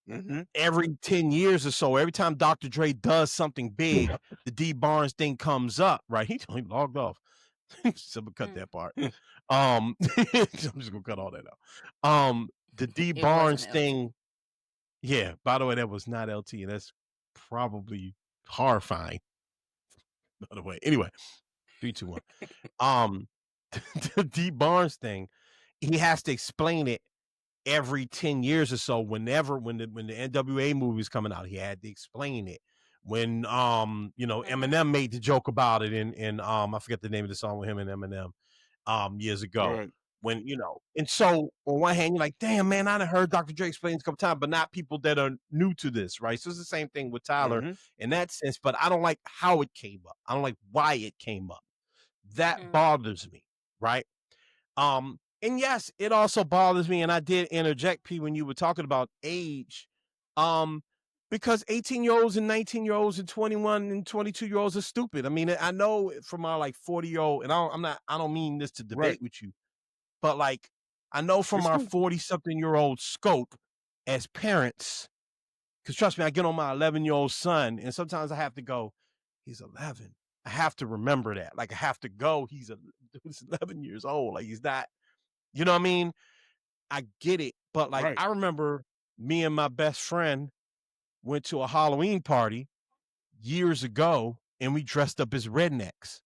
Mhm. every 10 years or so, every time Dr. Dre does something big, the D Barnes thing comes up, right? He logged off. So I'm gonna cut that part. I'm just gonna cut all that out. The D It wasn't Barnes LT. thing, yeah, by the way, that was not LT, and that's probably horrifying. By the way. Anyway, 3, 2, 1. The D Barnes thing, he has to explain it every 10 years or so. When the NWA movie was coming out, he had to explain it. When Eminem made the joke about it in I forget the name of the song with him and Eminem years ago. Right. When and so on one hand, you're like, damn man, I done heard Dr. Dre explain this a couple times, but not people that are new to this, right? So it's the same thing with Tyler Mhm. in that sense, but I don't like how it came up. I don't like why it came up. That bothers me, right? And yes, it also bothers me, and I did interject, P, when you were talking about age, because 18-year-olds and 19-year-olds and 21 and 22-year-olds are stupid. I mean, I know from my like 40-year-old, and I don't mean this to debate Right. with you, but like I know from It's our cool. 40-something-year-old scope as parents, because trust me, I get on my 11-year-old son, and sometimes I have to go, he's 11. I have to remember that. Like I have to go, he's 11 years old. Like he's not, you know what I mean? I get it. But like Right. I remember me and my best friend went to a Halloween party years ago and we dressed up as rednecks.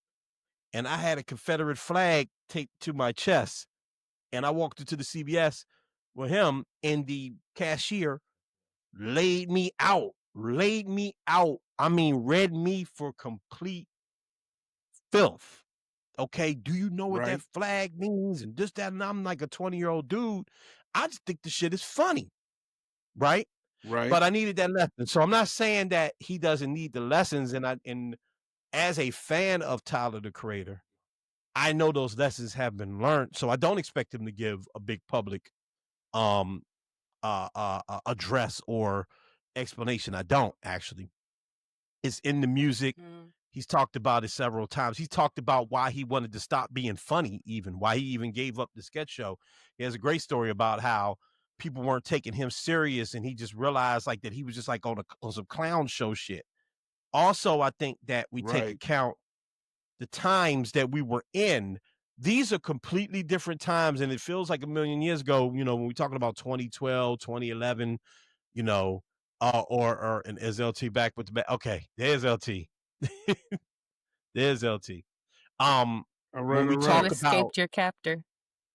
And I had a Confederate flag taped to my chest. And I walked into the CVS with him, and the cashier laid me out. I mean, read me for complete filth. Okay, do you know what that Right. flag means? And this, that, and I'm like a 20-year-old dude. I just think the shit is funny, right? Right. But I needed that lesson. So I'm not saying that he doesn't need the lessons. And as a fan of Tyler the Creator, I know those lessons have been learned. So I don't expect him to give a big public address or explanation. I don't actually. It's in the music. He's talked about it several times. He's talked about why he wanted to stop being funny, even why he even gave up the sketch show. He has a great story about how people weren't taking him serious, and he just realized like that he was just like on some clown show shit. Also, I think that we take Right. account the times that we were in these are completely different times, and it feels like a million years ago, you know, when we're talking about 2012, 2011, you know, or and is LT back with the back? Okay, there's LT. There's LT. When we You talk about escaped your captor.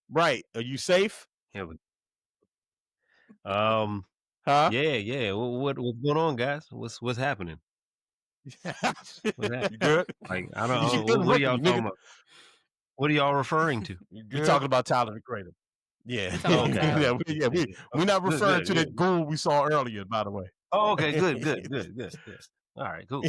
right, are you safe? Yeah, Huh? yeah. What's going on, guys? What's happening? You good? Like, I You don't. couldn't What are look at y'all me, talking nigga. about? What are y'all referring to? You We good? talking about Tyler the Creator. Yeah, We talking about Okay. Tyler. we're not Good, referring good, to good. that ghoul we saw earlier, by the way. Oh, okay. Good. All right, cool.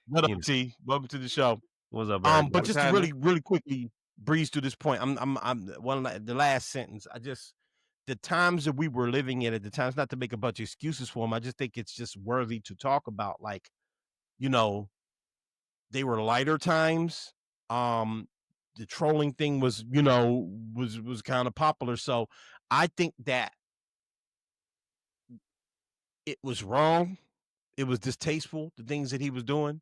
What up, You know, T? Welcome to the show. what's up, Eric? But What's just to happening? really quickly breeze through this point, I'm one of the last sentence. The times that we were living in at the times, not to make a bunch of excuses for them. I just think it's just worthy to talk about. Like, you know, they were lighter times. The trolling thing was, you know, was kind of popular. So I think that it was wrong. It was distasteful, the things that he was doing.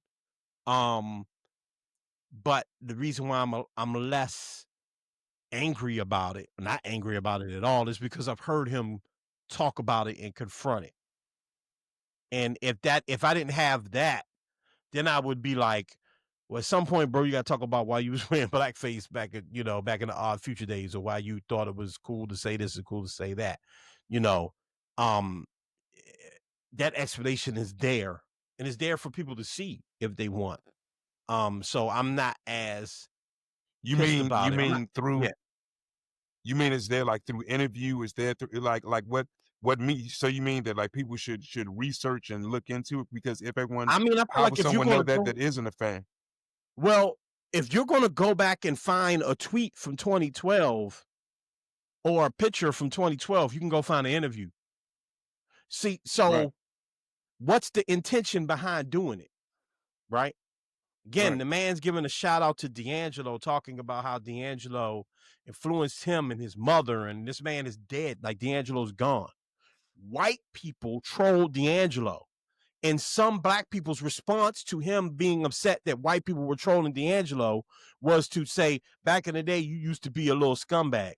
But the reason why I'm less angry about it, not angry about it at all, is because I've heard him talk about it and confront it. And if I didn't have that, then I would be like, well, at some point, bro, you got to talk about why you was wearing blackface back in the Odd Future days, or why you thought it was cool to say this and cool to say that. You know, um, that explanation is there, and it's there for people to see if they want. So I'm not as You pissed mean about you it. I'm not- mean through yeah. you mean is there like through interview? Is there through like what me? So you mean that like people should research and look into it, because if everyone, I mean, I feel how like would if you're someone know going that isn't a fan? well, if you're going to go back and find a tweet from 2012 or a picture from 2012, you can go find an interview. See, so Right. what's the intention behind doing it? Right? Again, Right. the man's giving a shout out to D'Angelo, talking about how D'Angelo influenced him and his mother, and this man is dead. Like, D'Angelo's gone. White people trolled D'Angelo. And some black people's response to him being upset that white people were trolling D'Angelo was to say, back in the day, you used to be a little scumbag.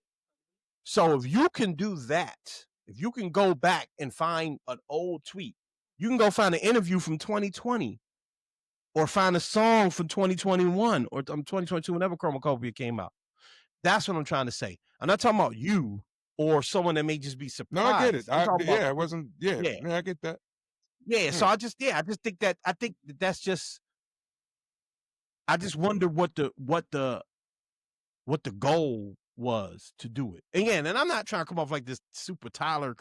So if you can do that, if you can go back and find an old tweet, you can go find an interview from 2020 or find a song from 2021 or 2022, whenever Chromacopia came out. That's what I'm trying to say. I'm not talking about you or someone that may just be surprised. No, I get it. I'm talking about, I wasn't. Yeah, I get that. Yeah, so I just think that that's just, I just wonder what the goal was to do it. Again, and I'm not trying to come off like this super Tyler,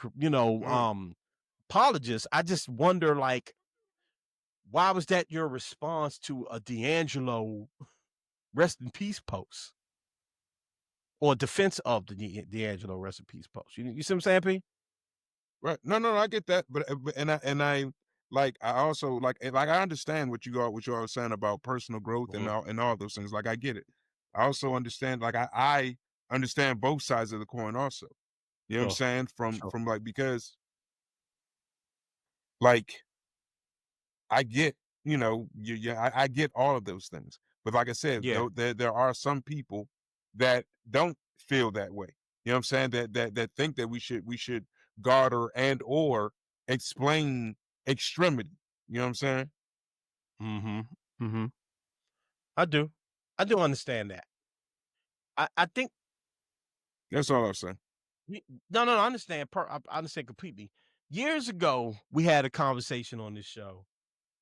apologist. I just wonder, like, why was that your response to a D'Angelo rest in peace post or defense of the D'Angelo rest in peace post? You see what I'm saying, P? Right. No, I get that, but I like, I also like I understand what you all saying about personal growth and all those things. Like, I get it. I also understand, like, I understand both sides of the coin also. You know what I'm saying? From like, because like, I get, you know, I get all of those things. But like I said, there are some people that don't feel that way. You know what I'm saying? That think that we should garter and or explain extremity. You know what I'm saying? I do understand that. I think That's all I'm saying. no, I understand. I understand completely. Years ago, we had a conversation on this show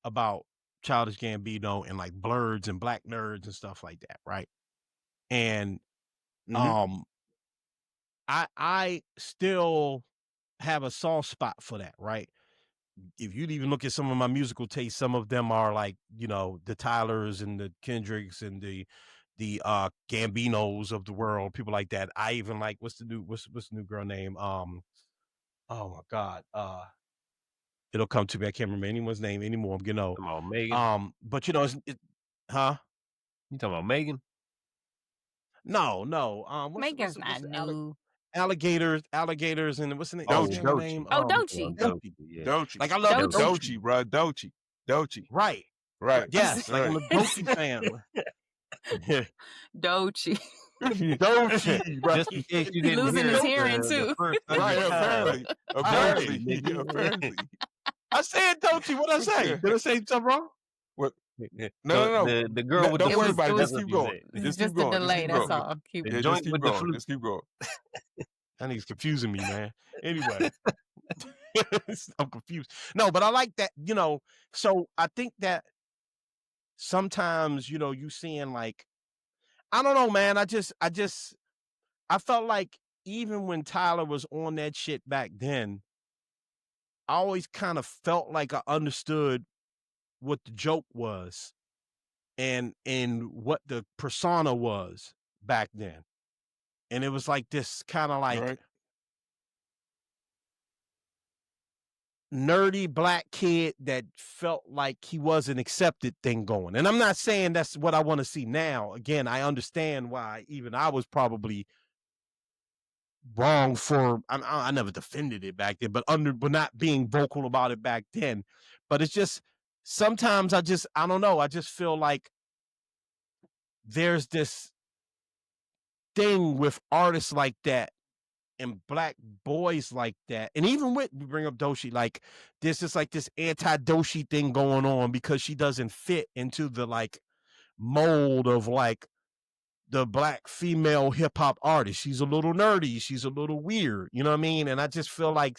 about Childish Gambino and like blurs and black nerds and stuff like that, right? And I still have a soft spot for that, right? If you'd even look at some of my musical tastes, some of them are like, you know, the Tylers and the Kendricks and the Gambinos of the world, people like that. I even like, what's the new girl name? Oh my God. It'll come to me. I can't remember anyone's name anymore. You know, Megan. but you know, huh? You talking about Megan? No. Megan's not new. Alligators, and what's the name? Doechii. Name? Doechii. Doechii. Like, I love Doechii, bro. Doechii. Right. Right. Yes, like I'm a Doechii fan. Doechii. Doechii, right? Just in case you He didn't losing hear his it, hearing the too. first Right, 100 times. apparently, nigga. apparently. I said Doechii. What I say? Did I say something wrong? What? So No. the girl with Don't the worry flute, about it. that's Just what keep you going. said. Just Just keep a going. Just delay. keep That's going. all. Keep The Yeah, joint just keep with the going. flute. Just keep going. That nigga's confusing me, man. Anyway, I'm confused. No, but I like that, so I think that sometimes, you seeing like, I don't know, man. I felt like even when Tyler was on that shit back then, I always kind of felt like I understood what the joke was and what the persona was back then. And it was like this kind of like Right. nerdy black kid that felt like he wasn't accepted thing going. And I'm not saying that's what I want to see now. Again, I understand why even I was probably wrong for I never defended it back then, but not being vocal about it back then. But it's just sometimes I don't know. I just feel like there's this thing with artists like that and black boys like that, and even with we bring up Doechii, like there's just like this anti-Doechii thing going on because she doesn't fit into the like mold of like the black female hip hop artist. She's a little nerdy, she's a little weird, you know what I mean? And I just feel like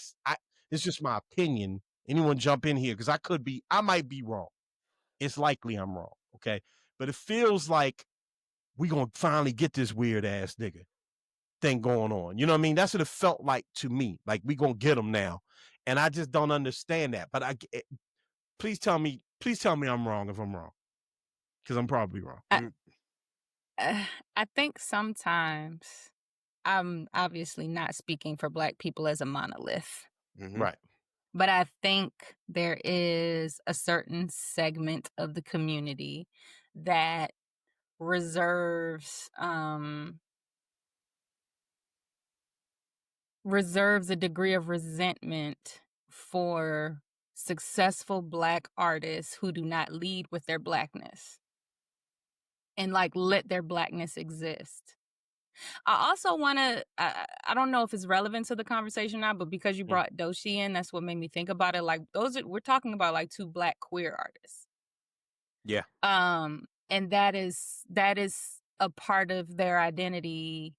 it's just my opinion. Anyone jump in here because I might be wrong. It's likely I'm wrong, okay? But it feels like we gonna finally get this weird ass nigga thing going on. You know what I mean? That's what it felt like to me. Like we gonna get him now, and I just don't understand that. But please tell me I'm wrong if I'm wrong, because I'm probably wrong. I think sometimes I'm obviously not speaking for Black people as a monolith, Right. but I think there is a certain segment of the community that reserves a degree of resentment for successful Black artists who do not lead with their Blackness and like let their Blackness exist. I also want to, I don't know if it's relevant to the conversation now, but because you brought Doechii in, that's what made me think about it. Like we're talking about like two Black queer artists. Yeah. And that is a part of their identity.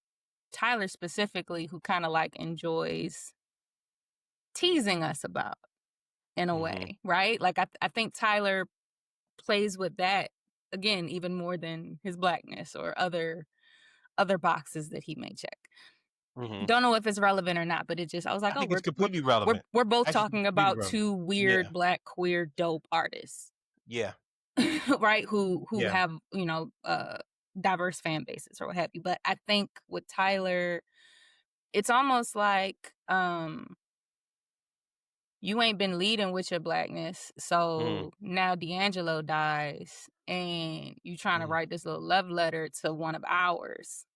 Tyler specifically, who kind of like enjoys teasing us about in a way, right? Like I think Tyler plays with that again even more than his Blackness or other boxes that he may check. Don't know if it's relevant or not, but I was like, I think it's completely relevant. We're both Actually, talking completely about relevant. two weird Black queer dope artists. Yeah. Right? Who Yeah. have, diverse fan bases or what have you. But I think with Tyler, it's almost like you ain't been leading with your Blackness. So now D'Angelo dies and you trying to write this little love letter to one of ours.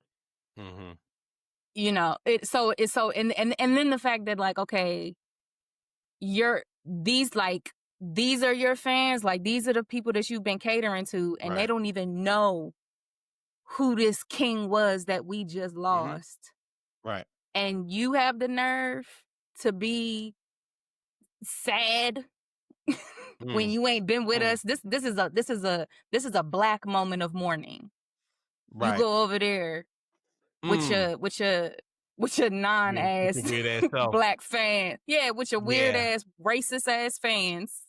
You know, and then the fact that like, okay, these are your fans, like these are the people that you've been catering to, and they don't even know who this king was that we just lost. Right. And you have the nerve to be sad when you ain't been with us. This is a Black moment of mourning. Right. You go over there with your non-ass Black fan. Yeah, with your weird ass, racist ass fans.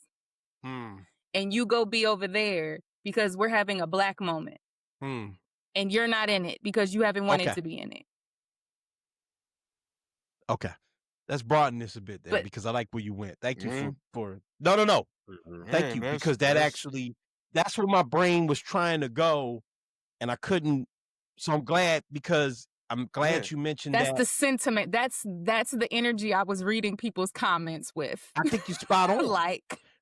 And you go be over there because we're having a Black moment. And you're not in it because you haven't wanted to be in it. Okay. Let's broaden this a bit then, because I like where you went. Thank you for no. Thank you, because that's where my brain was trying to go and I couldn't. So I'm glad, because I'm glad you mentioned that. That's the sentiment. That's the energy I was reading people's comments with. I think you're spot on.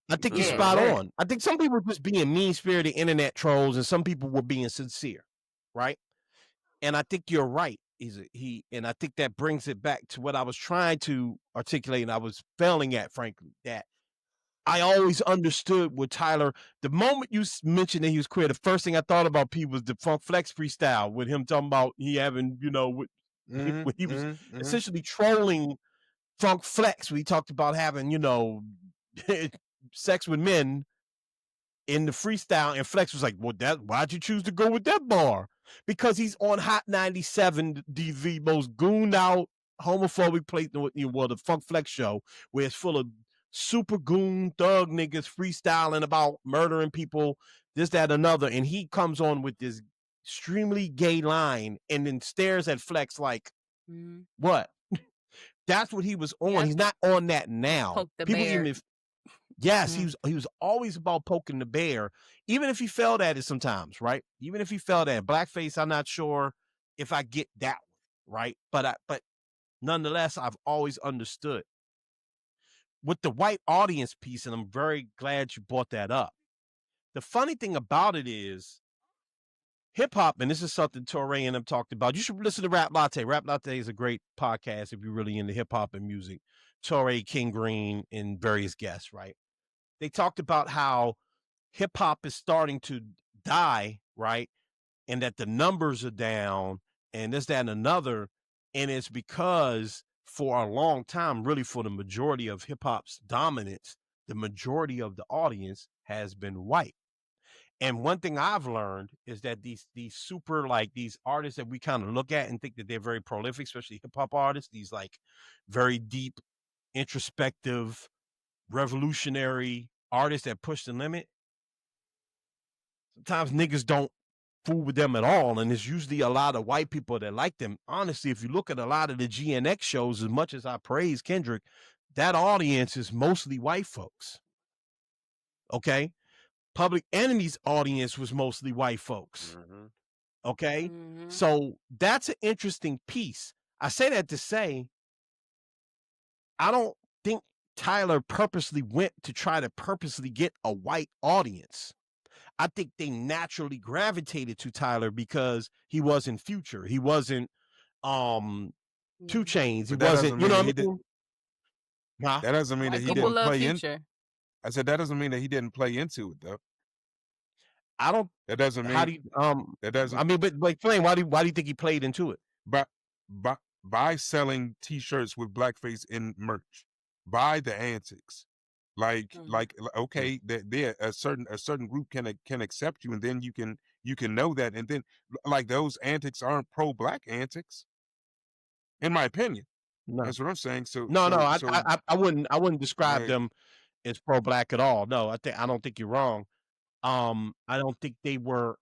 I think you're spot on. I think some people were just being mean-spirited internet trolls and some people were being sincere, right? And I think you're right. And I think that brings it back to what I was trying to articulate and I was failing at, frankly, that I always understood with Tyler. The moment you mentioned that he was queer, the first thing I thought about P was the Funk Flex freestyle with him talking about he having, when he was essentially trolling Funk Flex when he talked about having, sex with men in the freestyle, and Flex was like, well, why'd you choose to go with that bar? Because he's on Hot 97, the most gooned out, homophobic place, the Funk Flex show, where it's full of super goon thug niggas freestyling about murdering people, this, that, another. And he comes on with this extremely gay line and then stares at Flex like, what? That's what he was on. Yeah. He's not on that now. Poke the People bear. even yes, he was always about poking the bear, even if he felt at it sometimes, right? Even if he felt at it. Blackface, I'm not sure if I get that one, right? But nonetheless, I've always understood. With the white audience piece, and I'm very glad you brought that up. The funny thing about it is hip hop, and this is something Torre and them talked about. You should listen to Rap Latte. Rap Latte is a great podcast if you're really into hip hop and music. Torre, King Green, and various guests, right? They talked about how hip hop is starting to die, right? And that the numbers are down and this, that, and another. And it's because for a long time, really for the majority of hip hop's dominance, the majority of the audience has been white. And one thing I've learned is that these super, like, these artists that we kind of look at and think that they're very prolific, especially hip hop artists, these like very deep, introspective, revolutionary artists that push the limit. Sometimes niggas don't fool with them at all, and there's usually a lot of white people that like them. Honestly, if you look at a lot of the GNX shows, as much as I praise Kendrick, that audience is mostly white folks. Okay? Public Enemy's audience was mostly white folks. Okay? So that's an interesting piece. I say that to say, I don't think Tyler purposely went to try to purposely get a white audience. I think they naturally gravitated to Tyler because he wasn't Future. He wasn't 2 Chainz. He wasn't, you know what I mean? That doesn't mean that he People didn't love play Future. in. I said that doesn't mean that he didn't play into it though. I don't. That doesn't mean. How do you, that doesn't. I mean, but like, Flame, why do you think he played into it? By selling T-shirts with blackface in merch, by the antics, like okay, that a certain group can accept you, and then you can know that, and then like those antics aren't pro-black antics, in my opinion. No. That's what I'm saying. So I wouldn't describe them as pro-black at all. No, I don't think you're wrong. I don't think they were.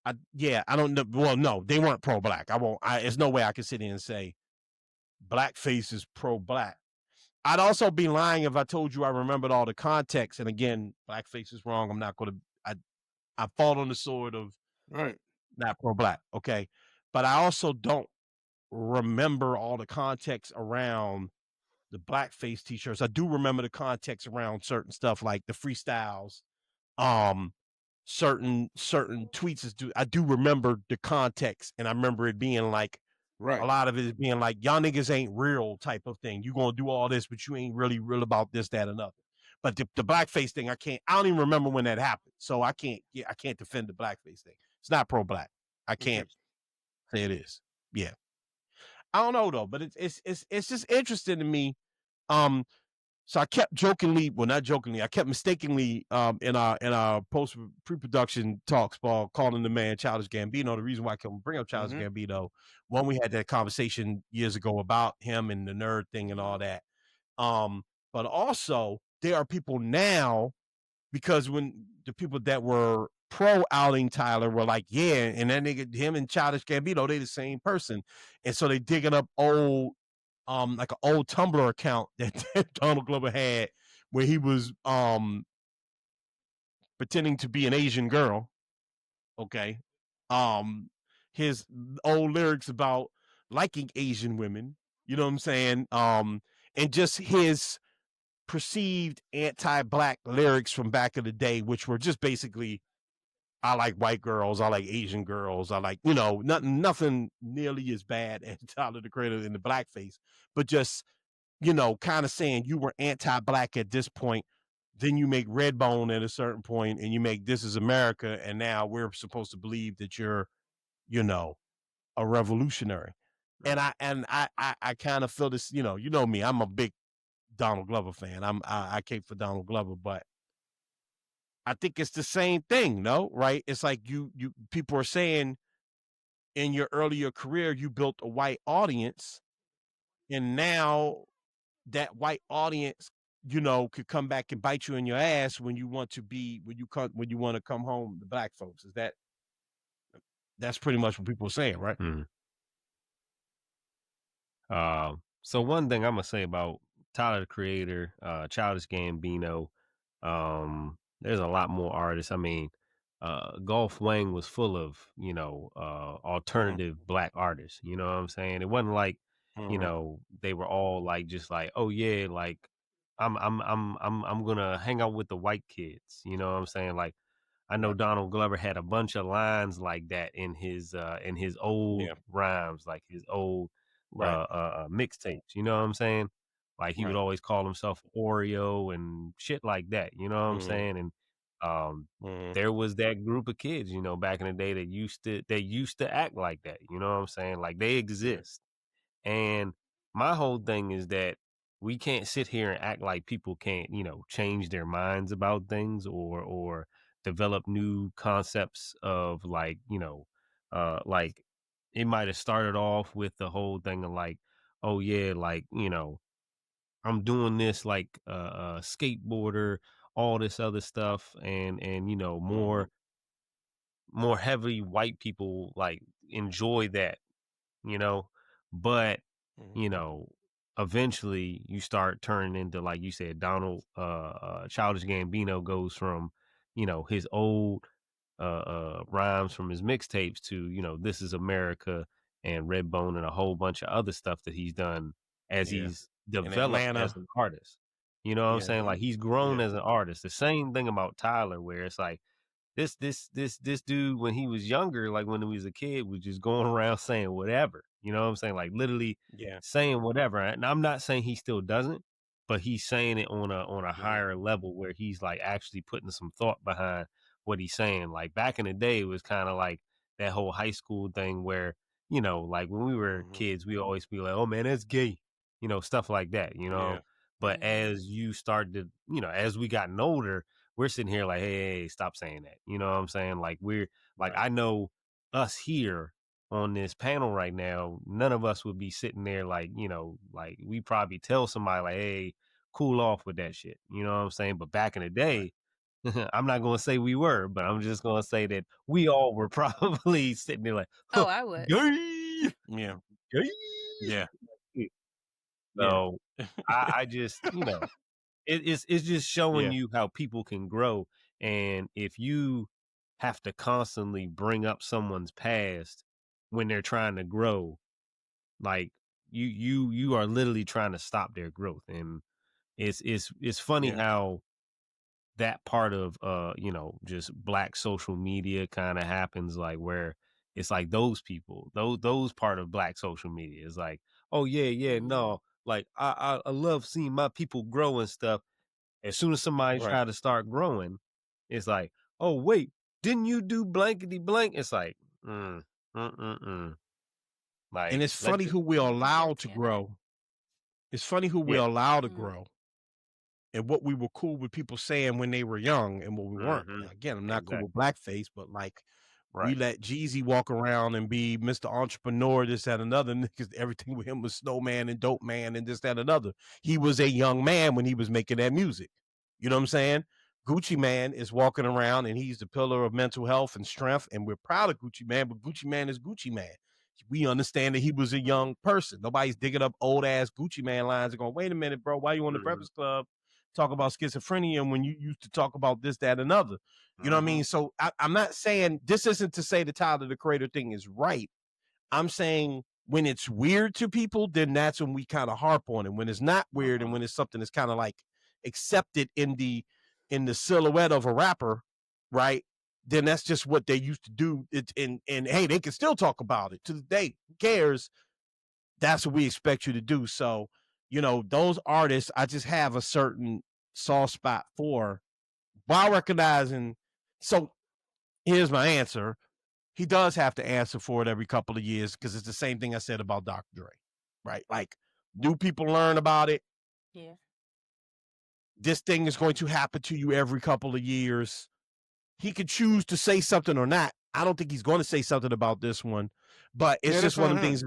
I don't know. Well, no, they weren't pro-black. There's no way I could sit here and say blackface is pro-black. I'd also be lying if I told you I remembered all the context. And again, blackface is wrong. I'm not going to. I fall on the sword of not pro-black. Okay, but I also don't remember all the context around the blackface T-shirts. I do remember the context around certain stuff like the freestyles, certain tweets. I do remember the context, and I remember it being like a lot of it is being like, y'all niggas ain't real type of thing. You gonna do all this, but you ain't really real about this, that, and other. But the blackface thing, I don't even remember when that happened, so I can't defend the blackface thing. It's not pro-black. I can't say it is. Yeah. I don't know though, but it's just interesting to me. So I kept I kept mistakenly in our pre-production talks calling the man Childish Gambino. The reason why I can bring up Childish Gambino, one, we had that conversation years ago about him and the nerd thing and all that. But also there are people now, because when the people that were pro outing Tyler were like, yeah, and that nigga, him and Childish Gambino, they the same person. And so they digging up old, like an old Tumblr account that Donald Glover had where he was pretending to be an Asian girl. Okay. His old lyrics about liking Asian women, you know what I'm saying? And just his perceived anti-black lyrics from back in the day, which were just basically, I like white girls, I like Asian girls, I like, nothing nearly as bad as Tyler the Creator in the blackface, but just, kind of saying you were anti-black at this point then you make Redbone at a certain point, and you make This Is America, and now we're supposed to believe that you're, you know, a revolutionary. And I kind of feel this, you know me, I'm a big Donald Glover fan. I cape for Donald Glover, but I think it's the same thing, no? Right? It's like you people are saying in your earlier career you built a white audience, and now that white audience, could come back and bite you in your ass when you want to come home to black folks. That's pretty much what people are saying, right? So one thing I'm gonna say about Tyler the Creator, Childish Gambino, there's a lot more artists. I mean, Golf Wang was full of, alternative black artists. You know what I'm saying? It wasn't like, they were all like just like, oh yeah, like I'm gonna hang out with the white kids. You know what I'm saying? Like I know Donald Glover had a bunch of lines like that in his old rhymes, like his old mixtapes. You know what I'm saying? Like he would always call himself Oreo and shit like that. You know what I'm saying? And there was that group of kids, back in the day that used to act like that. You know what I'm saying? Like they exist. And my whole thing is that we can't sit here and act like people can't, change their minds about things or develop new concepts of like, like it might have started off with the whole thing of like, oh yeah, like, I'm doing this like skateboarder, all this other stuff, and more heavily white people like enjoy that, but eventually you start turning into, like you said, Donald Childish Gambino goes from, his old rhymes from his mixtapes to, This Is America and Redbone and a whole bunch of other stuff that he's done as he's developed as an artist. You know what I'm saying? Like he's grown as an artist. The same thing about Tyler, where it's like this dude when he was younger, like when he was a kid, was just going around saying whatever. You know what I'm saying? Like literally saying whatever. And I'm not saying he still doesn't, but he's saying it on a higher level where he's like actually putting some thought behind what he's saying. Like back in the day, it was kind of like that whole high school thing where, like when we were kids, we always be like, oh man, that's gay, stuff like that, But as you started, as we gotten older, we're sitting here like, hey, stop saying that. You know what I'm saying? Like we're like, I know us here on this panel right now, none of us would be sitting there like, like we probably tell somebody like, hey, cool off with that shit. You know what I'm saying? But back in the day, I'm not going to say we were, but I'm just going to say that we all were probably sitting there like, oh, I was. Yeah. Yeah. So I just, it's just showing you how people can grow. And if you have to constantly bring up someone's past when they're trying to grow, like you are literally trying to stop their growth. And it's funny how that part of just black social media kind of happens, like where it's like those people, those part of black social media is like, oh yeah, no, like I love seeing my people grow and stuff. As soon as somebody try to start growing, it's like, oh wait, didn't you do blankety blank? It's like, like, and it's funny who we allow to grow. It's funny who we allow to grow, and what we were cool with people saying when they were young and what we weren't. Again, I'm not cool with blackface, but like we let Jeezy walk around and be Mr. Entrepreneur, this, that, another, because everything with him was Snowman and Dope Man and this, that, another. He was a young man when he was making that music. You know what I'm saying? Gucci Man is walking around and he's the pillar of mental health and strength, and we're proud of Gucci Man, but Gucci Man is Gucci Man. We understand that he was a young person. Nobody's digging up old ass Gucci Man lines and going, wait a minute, bro, why you on the Breakfast Club talk about schizophrenia when you used to talk about this, that, and other? You know what I mean? So I'm not saying, this isn't to say the Tyler the Creator thing is right. I'm saying when it's weird to people, then that's when we kind of harp on it. When it's not weird and when it's something that's kind of like accepted in the silhouette of a rapper, right? Then that's just what they used to do. And hey, they can still talk about it to the day. Who cares? That's what we expect you to do. So, those artists, I just have a certain soft spot for, while recognizing. So here's my answer. He does have to answer for it every couple of years because it's the same thing I said about Dr. Dre, right? Like, new people learn about it. Yeah. This thing is going to happen to you every couple of years. He could choose to say something or not. I don't think he's going to say something about this one, but it's just one of the things.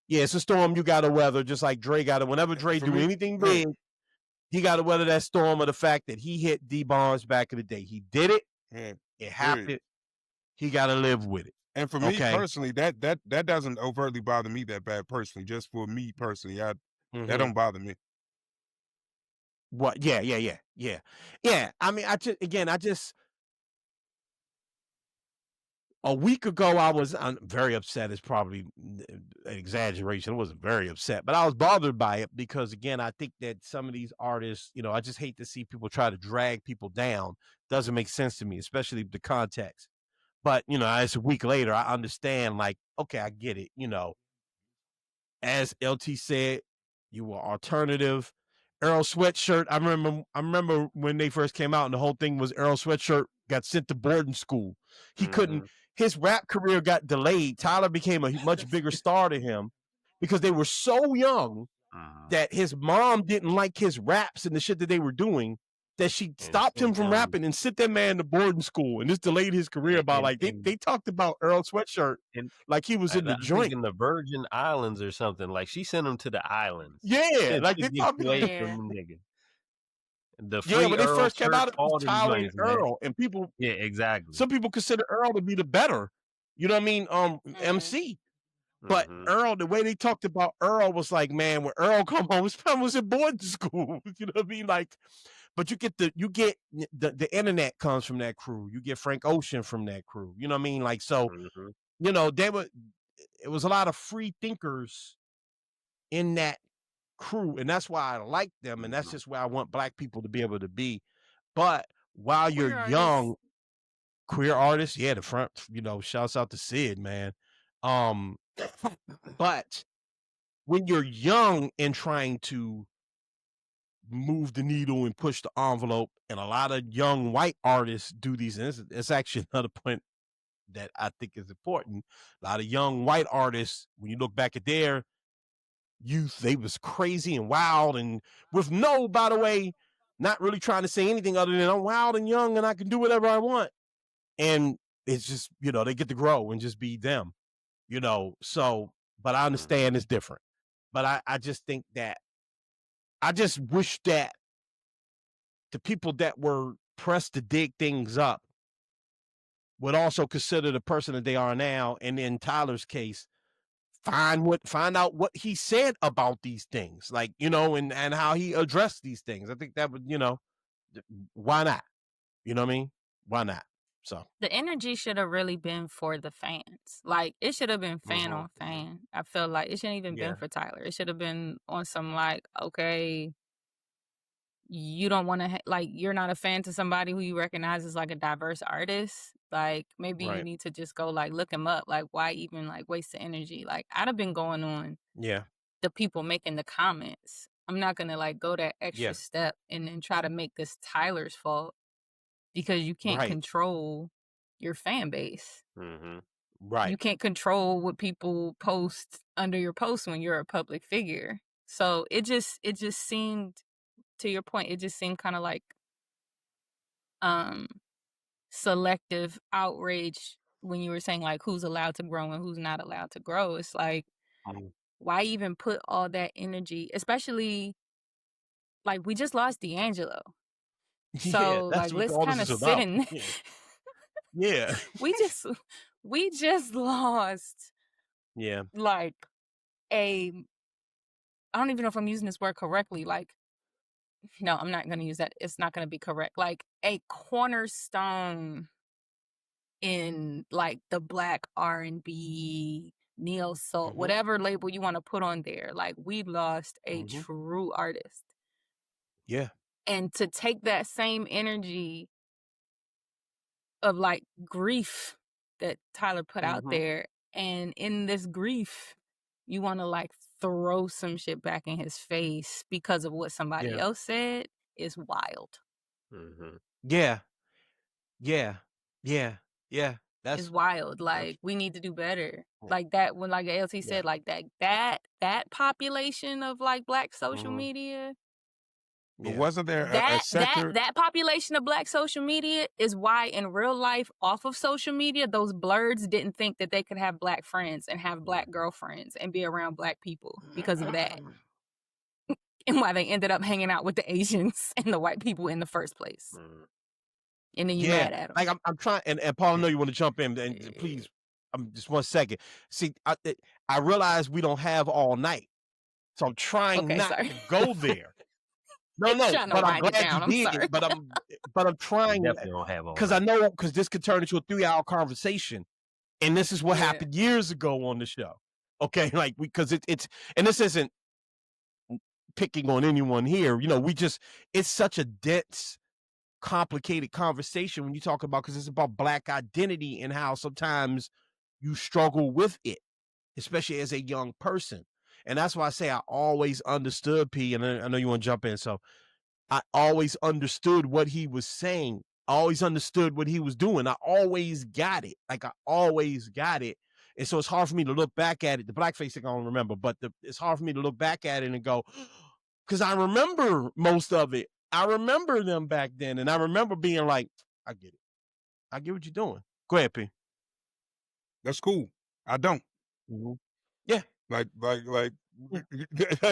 It's a storm you got to weather, just like Dre got to. Whenever Dre do anything big, he got to weather that storm of the fact that he hit D-Bonds back in the day. He did it. It happened. He got to live with it. And for me personally, that doesn't overtly bother me that bad personally. Just for me personally, that don't bother me. What? Yeah. I mean, I just a week ago, I was very upset. Is probably an exaggeration. I wasn't very upset, but I was bothered by it because, again, I think that some of these artists, I just hate to see people try to drag people down. Doesn't make sense to me, especially the context. But, as a week later, I understand, like, okay, I get it. As LT said, you were alternative. Earl Sweatshirt. I remember when they first came out and the whole thing was Earl Sweatshirt got sent to boarding school. He couldn't, his rap career got delayed. Tyler became a much bigger star to him because they were so young that his mom didn't like his raps and the shit that they were doing, that she stopped him from rapping and sent that man to boarding school, and this delayed his career they talked about Earl Sweatshirt like he was in the joint. In the Virgin Islands or something. Like, she sent him to the islands. Yeah, like they talked away from nigga. The when they Earl first came out, it was all Tyler and joints, man. Earl, and people. Yeah, exactly. Some people consider Earl to be the better, you know what I mean? MC. But Earl, the way they talked about Earl was like, man, when Earl come home, his son was in boarding school. You know what I mean? Like, but you get the internet comes from that crew. You get Frank Ocean from that crew. You know what I mean? Like, so, it was a lot of free thinkers in that crew, and that's why I like them, and that's just where I want Black people to be able to be. But while you're young, queer artists, the front, shouts out to Sid, man. But when you're young and trying to move the needle and push the envelope, and a lot of young white artists do these, and it's actually another point that I think is important. A lot of young white artists, when you look back at their youth, they was crazy and wild, and with by the way, not really trying to say anything other than I'm wild and young and I can do whatever I want. And it's just, they get to grow and just be them, so, but I understand it's different. But I just think that, I just wish that the people that were pressed to dig things up would also consider the person that they are now, and in Tyler's case, find out what he said about these things, like, and how he addressed these things. I think that would, why not? You know what I mean? Why not? So the energy should have really been for the fans. Like, it should have been fan on fan. I feel like it shouldn't even been for Tyler. It should have been on some, like, okay, you don't want to like, you're not a fan to somebody who you recognize as like a diverse artist. Like, maybe you need to just go, like, look him up. Like, why even, like, waste the energy? Like, I'd have been going on the people making the comments. I'm not gonna, like, go that extra step and then try to make this Tyler's fault, because you can't control your fan base. You can't control what people post under your post when you're a public figure. So it just seemed, to your point, it just seemed kind of like selective outrage when you were saying, like, who's allowed to grow and who's not allowed to grow. It's like, why even put all that energy, especially, like, we just lost D'Angelo. So, like, let's kind of sit in. We just lost. Like, I don't even know if I'm using this word correctly. Like, no, I'm not going to use that. It's not going to be correct. Like, a cornerstone in, like, the Black R&B, neo soul, whatever label you want to put on there. Like, we lost a true artist. And to take that same energy of, like, grief that Tyler put out there, and in this grief, you want to, like, throw some shit back in his face because of what somebody else said, is wild. Mm-hmm. Yeah. It's wild. Like, we need to do better. Like that, when like LT said, like that population of like Black social media. But wasn't there a sector? That population of Black social media is why in real life, off of social media, those blurs didn't think that they could have Black friends and have Black girlfriends and be around Black people because of that. And why they ended up hanging out with the Asians and the white people in the first place. And then you mad at them. Like I'm trying, and Paul, I know you want to jump in, and please, just 1 second. See, I realize we don't have all night, so I'm trying not to go there. No, but I'm glad you did. But I'm trying, definitely don't have all because I know, because this could turn into a 3-hour conversation, and this is what happened years ago on the show. Okay, like because it's and this isn't picking on anyone here. You know, it's such a dense, complicated conversation when you talk about, because it's about Black identity and how sometimes you struggle with it, especially as a young person. And that's why I say I always understood P, and I know you want to jump in, so I always understood what he was saying. I always understood what he was doing. I always got it. Like, I always got it. And so it's hard for me to look back at it. The blackface thing I don't remember, but it's hard for me to look back at it and go, because I remember most of it. I remember them back then, and I remember being like, I get it. I get what you're doing. Go ahead, P. That's cool. I don't. Mm-hmm. Yeah. Like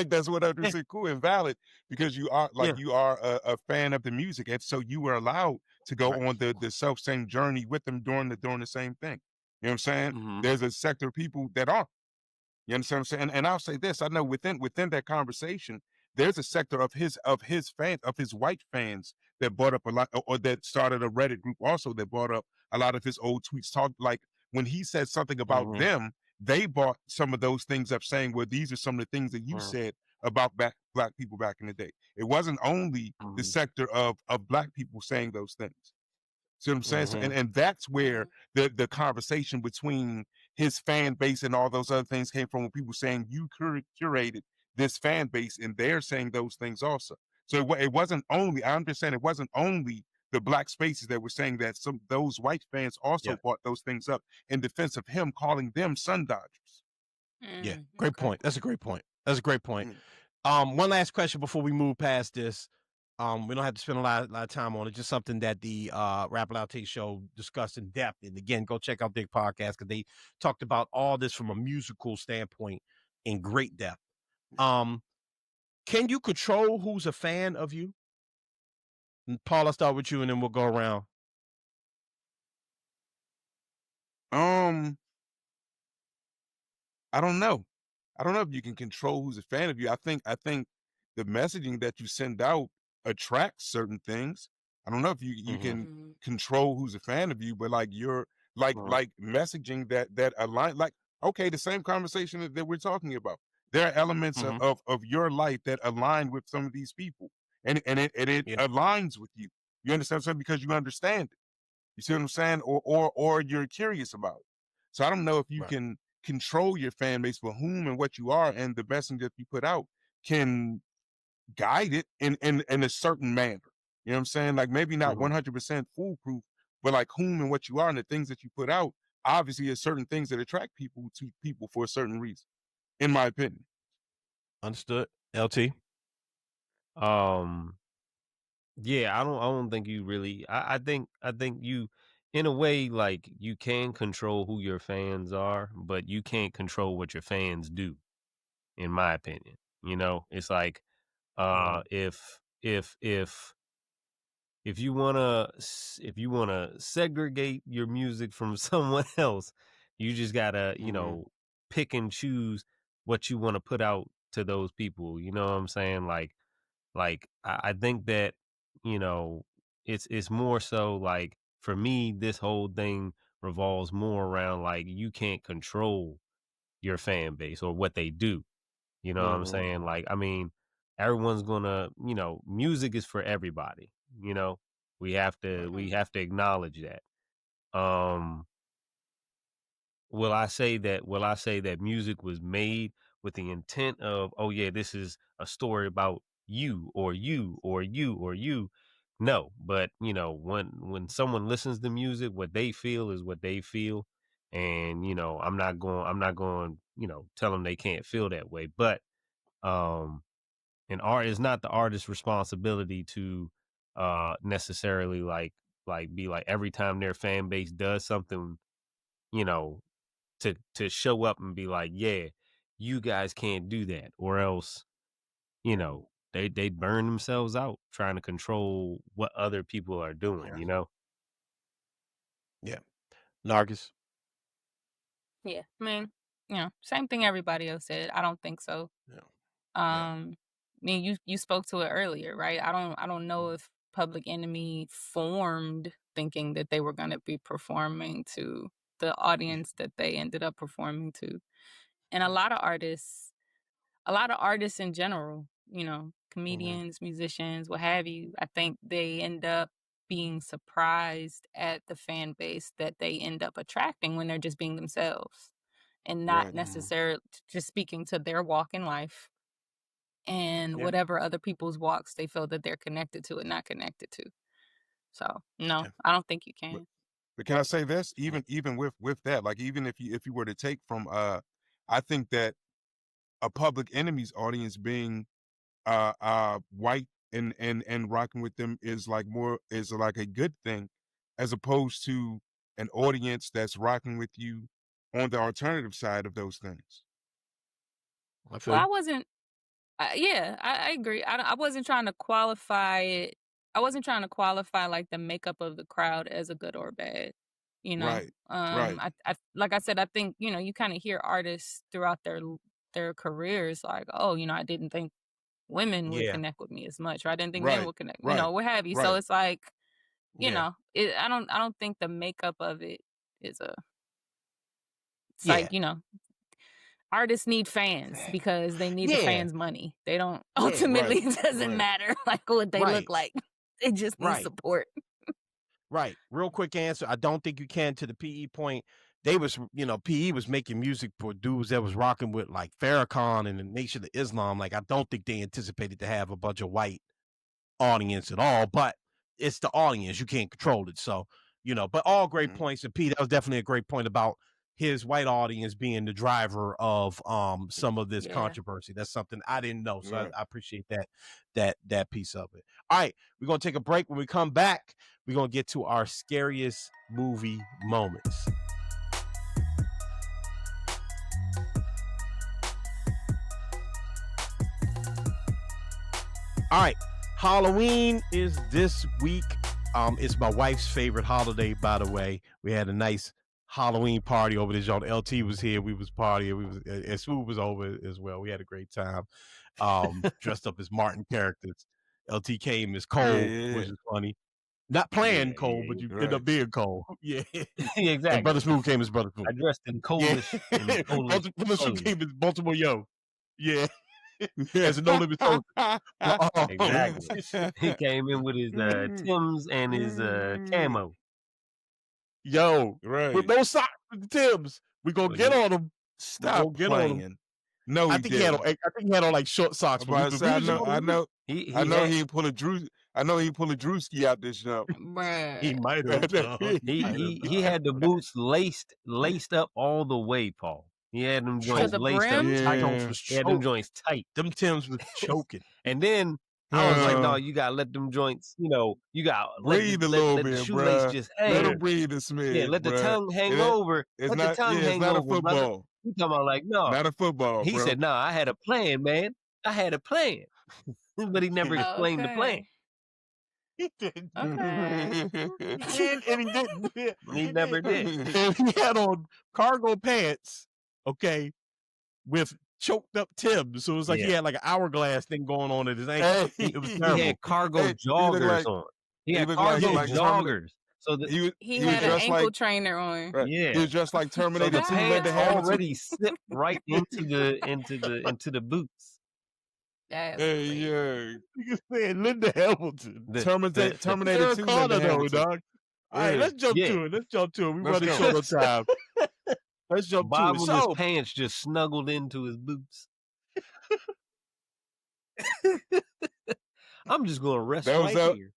that's what I just said. Cool and valid, because you are you are a fan of the music, and so you were allowed to go on the self same journey with them doing the same thing. You know what I'm saying? Mm-hmm. There's a sector of people that aren't. You understand what I'm saying? And I'll say this: I know within that conversation, there's a sector of his fans, of his white fans, that brought up a lot, or that started a Reddit group also that brought up a lot of his old tweets. Talk like when he said something about them, they brought some of those things up, saying, well, these are some of the things that you said about Black people back in the day. It wasn't only the sector of Black people saying those things. See what I'm saying? So, and that's where the conversation between his fan base and all those other things came from, when people saying you curated this fan base, and they're saying those things also. So it wasn't only, I'm just saying, it wasn't only the Black spaces that were saying that. Those white fans also brought those things up in defense of him, calling them sun dodgers. Yeah, great point. That's a great point. That's a great point. One last question before we move past this. We don't have to spend a lot of time on it. Just something that the Rap Loud Take show discussed in depth. And again, go check out their podcast, because they talked about all this from a musical standpoint in great depth. Can you control who's a fan of you? And Paul, I'll start with you, and then we'll go around. I don't know. I don't know if you can control who's a fan of you. I think the messaging that you send out attracts certain things. I don't know if you can control who's a fan of you, but like you're like messaging that align, like, okay, the same conversation that we're talking about. There are elements of your life that align with some of these people, and it aligns with you. You understand what I'm saying? Because you understand it. You see what I'm saying? Or you're curious about it. So I don't know if you can control your fan base for whom and what you are, and the message that you put out can guide it in a certain manner. You know what I'm saying? Like, maybe not 100% foolproof, but like whom and what you are and the things that you put out, obviously are certain things that attract people to people for a certain reason, in my opinion. Understood. LT? Yeah, I don't think you really, I think you, in a way, like, you can control who your fans are, but you can't control what your fans do, in my opinion. You know, it's like, if you wanna segregate your music from someone else, you just gotta, you know, pick and choose what you want to put out to those people. You know what I'm saying? Like I think that, you know, it's more so like, for me, this whole thing revolves more around, like, you can't control your fan base or what they do. You know what I'm saying? Like, I mean, everyone's gonna, you know, music is for everybody. You know, we have to acknowledge that. Will I say that music was made with the intent of, oh yeah, this is a story about you or you or you or you. No, but you know, when someone listens to music, what they feel is what they feel. And, you know, I'm not going, you know, tell them they can't feel that way. But an art is not the artist's responsibility to necessarily like be like every time their fan base does something, you know, to show up and be like, yeah, you guys can't do that, or else, you know, they burn themselves out trying to control what other people are doing, you know? Yeah. Nargis. Yeah. I mean, you know, same thing everybody else said. I don't think so. Yeah. I mean, you spoke to it earlier, right? I don't know if Public Enemy formed thinking that they were going to be performing to the audience that they ended up performing to. And a lot of artists in general, you know, comedians, musicians, what have you, I think they end up being surprised at the fan base that they end up attracting when they're just being themselves and not Right. necessarily just speaking to their walk in life and Yeah. whatever other people's walks they feel that they're connected to and not connected to. So no, Yeah. I don't think you can. But can I say this? Even with that, like even if you were to take from I think that a Public Enemy's audience being white and rocking with them is like a good thing, as opposed to an audience that's rocking with you on the alternative side of those things. I feel Well, I you. wasn't. Yeah, I agree. I wasn't trying to qualify it. I wasn't trying to qualify like the makeup of the crowd as a good or bad. You know, Right. Right. I like I said, I think you know you kind of hear artists throughout their careers like, oh, you know, I didn't think women would Yeah. connect with me as much, or I didn't think men Right. would connect, you Right. know, what have you. So Right. it's like, you Yeah. know, I don't think the makeup of it is a. It's Yeah. like, you know, artists need fans because they need the Yeah. fans' money. They don't Yeah. ultimately Right. it doesn't Right. matter like what they Right. look like. They just need Right. support. Right. Real quick answer. I don't think you can. To the PE point, they was, you know, PE was making music for dudes that was rocking with like Farrakhan and the Nation of Islam. Like, I don't think they anticipated to have a bunch of white audience at all, but it's the audience. You can't control it. So, you know, but all great Mhm. points. And Pete, that was definitely a great point about his white audience being the driver of some of this Yeah. controversy. That's something I didn't know. So Right. I appreciate that piece of it. All right, we're gonna take a break. When we come back, we're gonna get to our scariest movie moments. All right, Halloween is this week. It's my wife's favorite holiday, by the way. We had a nice Halloween party over this. Y'all, LT was here. We was partying. We was and Smooth was over as well. We had a great time. Dressed up as Martin characters. LT came as Cole, Yeah. which is funny. Not playing Yeah, Cole, yeah, but you end Right. up being Cole. Yeah. yeah. And Exactly. Brother Smooth came as Brother Smooth. I dressed in Yeah. Polish and Polish Brother Smooth clothes. came as Baltimore Yo. Yeah. As a No Limit Soldier. Exactly. He came in with his Timbs and his camo. Yo, with Right. no socks with the Timbs. We gonna Well, get yeah. on him. We Stop gonna get on him. playing. No, I he think he had on. didn't. I think he had on like short socks. I'm But we, about to say, I know He he had ain't pull a Drew. I know he pull a Drewski out this jump. he Bruh. might have. he had the boots laced up all the way, Paul. He had them To joints the laced up brim? tight. Jones Yeah. was He had them choking. joints tight. Them Timbs was choking. And then I was like, no, Uh, you gotta let them joints, you know, you got breathe a little let bit, the shoelace bruh. just Let hang. him breathe a smidge, Yeah, let the bruh. tongue hang It ain't- over. It's Let not. the tongue Yeah, it's hang not a over, brother. football. You talking about like, no. Not a football, He bro. said, no, I had a plan, man. I had a plan. But he never explained the plan. He didn't. Okay. He did, and he didn't. Yeah, He never did. And he had on cargo pants, okay, with choked up Timbs. So it was like he Yeah. had like an hourglass thing going on at his ankle. Hey, It was He terrible. had cargo Hey, he look joggers like- on. He he had look like- cargo like joggers. So the, he He was had an dressed ankle like trainer on. right. Yeah. He was dressed like so Terminator the 2 pants Linda pants Hamilton. already slipped right into the boots. That's Hey, crazy. yeah. You saying Linda Hamilton. Terminator 2 Sarah Linda Connor, though, Hamilton. dog. All right, Yeah. let's jump Yeah. to it. Let's jump to it. We Let's running go. short on time. Let's jump Bob to it. with his So, pants just snuggled into his boots. I'm just gonna rest That was right here.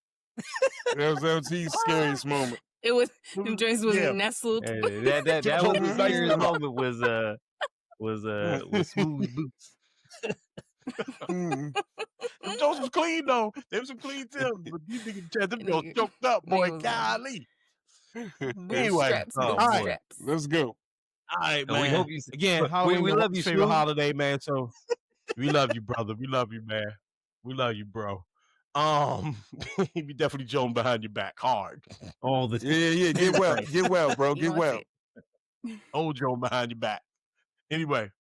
That was LT's scariest moment. It was them joints was Yeah. nestled. That Joe was was the nice scariest enough. moment was Smooth Boots. Mm. Them Jones was clean though. They was some clean Timbs, but these niggas had them Jones choked up, boy. Nigga was Golly. Boob Anyway, straps, oh, boob boy. straps. Let's go. All right, And man. we hope you Again, Halloween we is love you, my favorite Smooth. holiday, man. So we love you, brother. We love you, man. We love you, bro. We definitely Joan behind your back hard. All the Yeah. Get well. Get well, bro. He Get wants well. it. Old Joan behind your back. Anyway,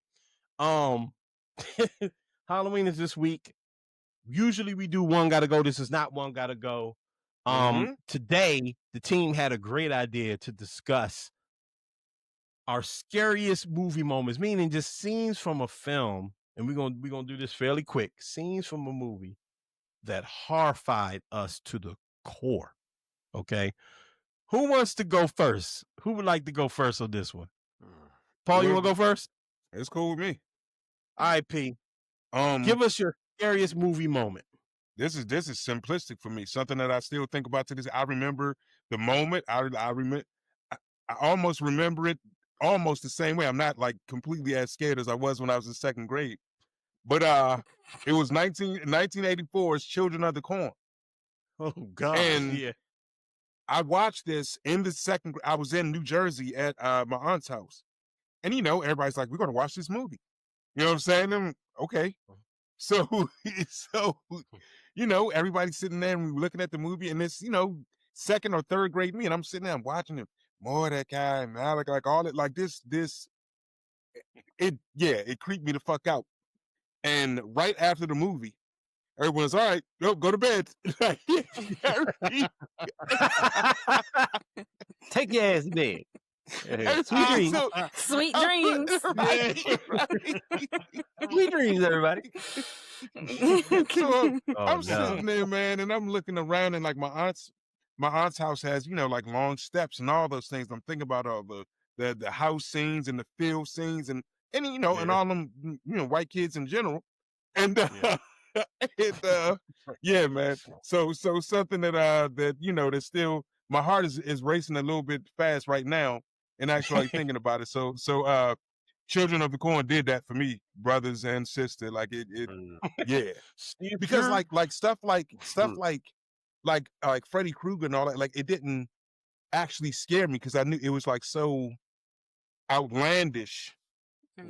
Halloween is this week. Usually we do one gotta go. This is not one gotta go. Today the team had a great idea to discuss our scariest movie moments, meaning just scenes from a film, and we're gonna do this fairly quick. Scenes from a movie that horrified us to the core. Okay, who wants to go first? Who would like to go first on this one? Paul, you want to go first? It's cool with me. All right, P. Give us your scariest movie moment. This is simplistic for me. Something that I still think about to this. I remember the moment. I almost remember it almost the same way. I'm not like completely as scared as I was when I was in second grade. But it was 1984's Children of the Corn. Oh God! And yeah. I watched this in the second. I was in New Jersey at my aunt's house, and everybody's like, "We're gonna watch this movie." You know what I'm saying? And, okay. So everybody's sitting there and we're looking at the movie, and it's second or third grade me, and I'm sitting there, I'm watching it. Mordecai and Alec, like all it, like this. It creeped me the fuck out. And right after the movie, everyone's all right. Go to bed. Take your ass to bed. Sweet dreams. Sweet dreams. Sweet dreams, everybody. So I'm sitting there, man, and I'm looking around, and like my aunt's house has, like long steps and all those things. I'm thinking about all the house scenes and the field scenes and and all them white kids in general. And yeah, man. So something that still my heart is racing a little bit fast right now, and actually thinking about it. So Children of the Corn did that for me, brothers and sister. Like it yeah. Because like stuff like Freddy Krueger and all that, like it didn't actually scare me because I knew it was like so outlandish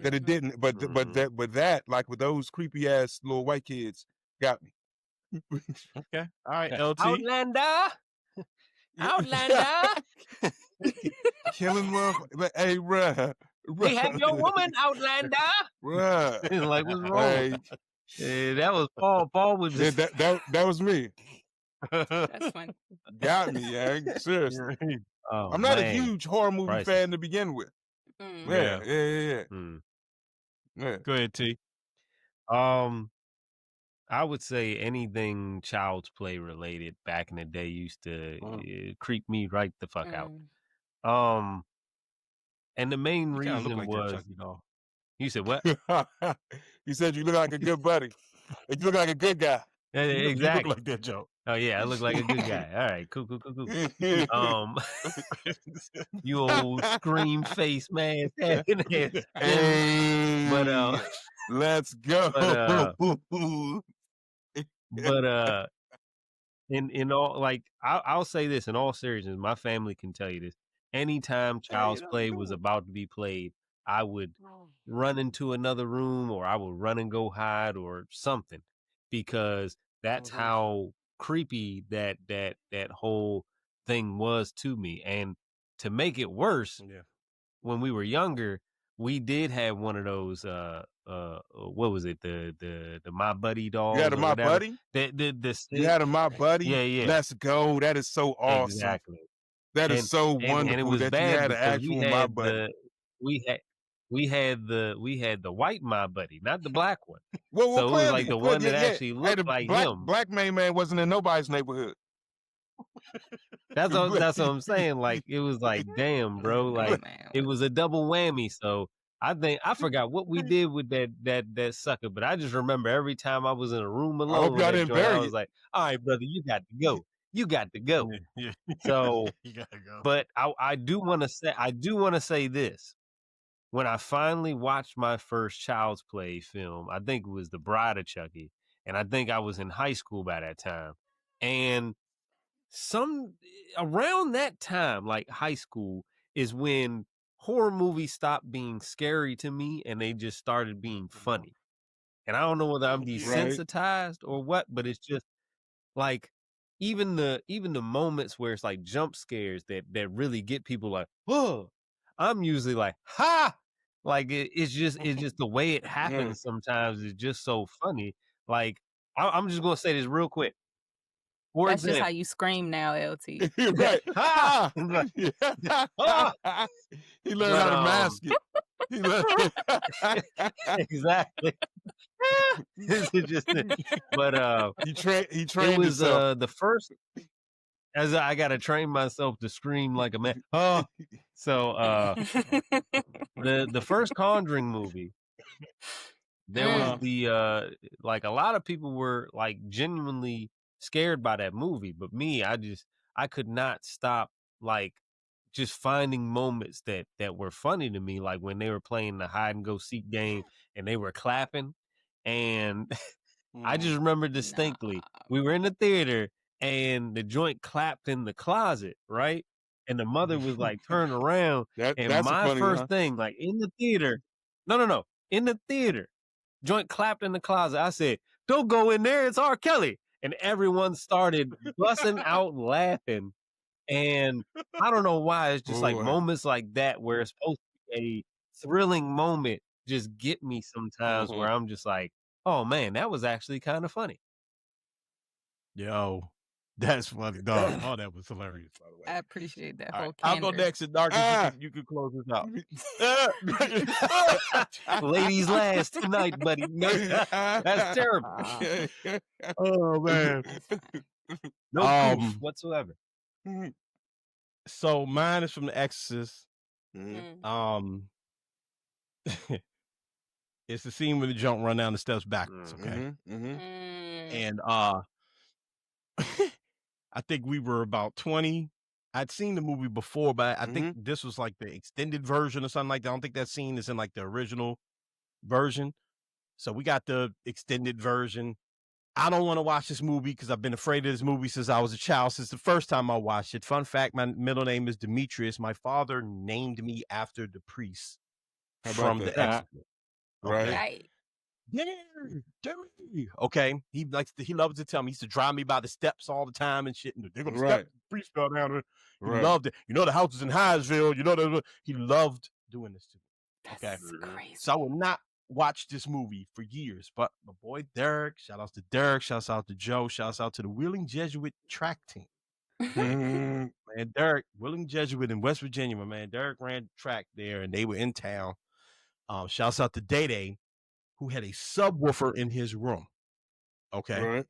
that it didn't. But that like with those creepy ass little white kids got me. Okay. All right, LT. Outlander. Killing motherfucker. Hey, bruh. We have your woman, Outlander. Bruh. Like, what's wrong? Hey, that was Paul. Paul was just... that was me. That's funny. Got me, yeah. Seriously. Oh, I'm not a huge horror movie fan to begin with. Yeah. Yeah. Go ahead, T. I would say anything Child's Play related back in the day used to creep me right the fuck out. And the main reason was, you said what? You said you look like a good buddy. You look like a good guy. Exactly. You look like that, Joe. Oh yeah, I look like a good guy. All right, cool. You old scream face man. Hey, but let's go. But in all, like I'll say this in all seriousness, my family can tell you this. Anytime Child's Play was about to be played, I would run into another room, or I would run and go hide or something, because that's how creepy that whole thing was to me. And to make it worse, when we were younger, we did have one of those what was it, the My Buddy dolls? You had a My Buddy? You had a My Buddy? Yeah. Let's go. That is so awesome. Exactly. That is so wonderful, and it was that bad you had an because actual My Buddy. We had the white My Buddy, not the black one. Well, so it was like the one that actually looked like him. Black main man wasn't in nobody's neighborhood. That's what I'm saying. Like, it was like, damn, bro. Like, it was a double whammy. So I forgot what we did with that sucker, but I just remember every time I was in a room I alone hope with y'all that didn't joint, I bury was it. like, all right, brother, you got to go. You got to go. Yeah. So, You gotta go. but I do want to say this. When I finally watched my first Child's Play film, I think it was The Bride of Chucky, and I think I was in high school by that time. And around that time, like high school, is when horror movies stopped being scary to me and they just started being funny. And I don't know whether I'm Right. desensitized or what, but it's just like even the moments where it's like jump scares that really get people like, whoa, I'm usually like, ha! Like it's just the way it Yeah. happens sometimes is just so funny. Like I'm just gonna say this real quick. For That's just how example, you scream now, LT. Right. ha! Ah! He learned But how to mask it. He learned. exactly. This is just but he it trained was himself. the first as I gotta train myself to scream like a man. Oh, so the first Conjuring movie, there was Uh-huh. the like a lot of people were like genuinely scared by that movie, but me, I could not stop like just finding moments that were funny to me, like when they were playing the hide and go seek game and they were clapping, and I just remember distinctly we were in the theater and the joint clapped in the closet, right? And the mother was like turned around, and That's a my funny first one. thing, like in the theater, no, in the theater, joint clapped in the closet. I said, "Don't go in there, it's R. Kelly," and everyone started busting out laughing. And I don't know why, it's just like Boy. moments like that where it's supposed to be a thrilling moment just get me sometimes where I'm just like, oh man, that was actually kind of funny. Yo, that's funny, dog. Oh, that was hilarious, by the way. I appreciate that All whole right, I'll go candor. next, and Darkness, you can close this out. Ladies last tonight, buddy. No, that's terrible. Oh man. No proof whatsoever. So mine is from The Exorcist. It's the scene when the junk run down the steps backwards. Okay, and I think we were about 20. I'd seen the movie before, but I think this was like the extended version or something like that. I don't think that scene is in like the original version. So we got the extended version. I don't want to watch this movie because I've been afraid of this movie since I was a child, since the first time I watched it. Fun fact, my middle name is Demetrius. My father named me after the priest from The Exorcist. Right. Okay. He loves to tell me. He used to drive me by the steps all the time and shit. And they're gonna step the priest fell down there. He loved it. You know the house is in Highsville. You know he loved doing this to me. Okay. That's crazy. So I will not watch this movie for years. But my boy Derek, shout outs to Derek, shouts out to Joe, shouts out to the Wheeling Jesuit track team. Man, Derek, Wheeling Jesuit in West Virginia, my man. Derek ran track there and they were in town. Shouts out to Day Day, who had a subwoofer in his room. Okay. Right.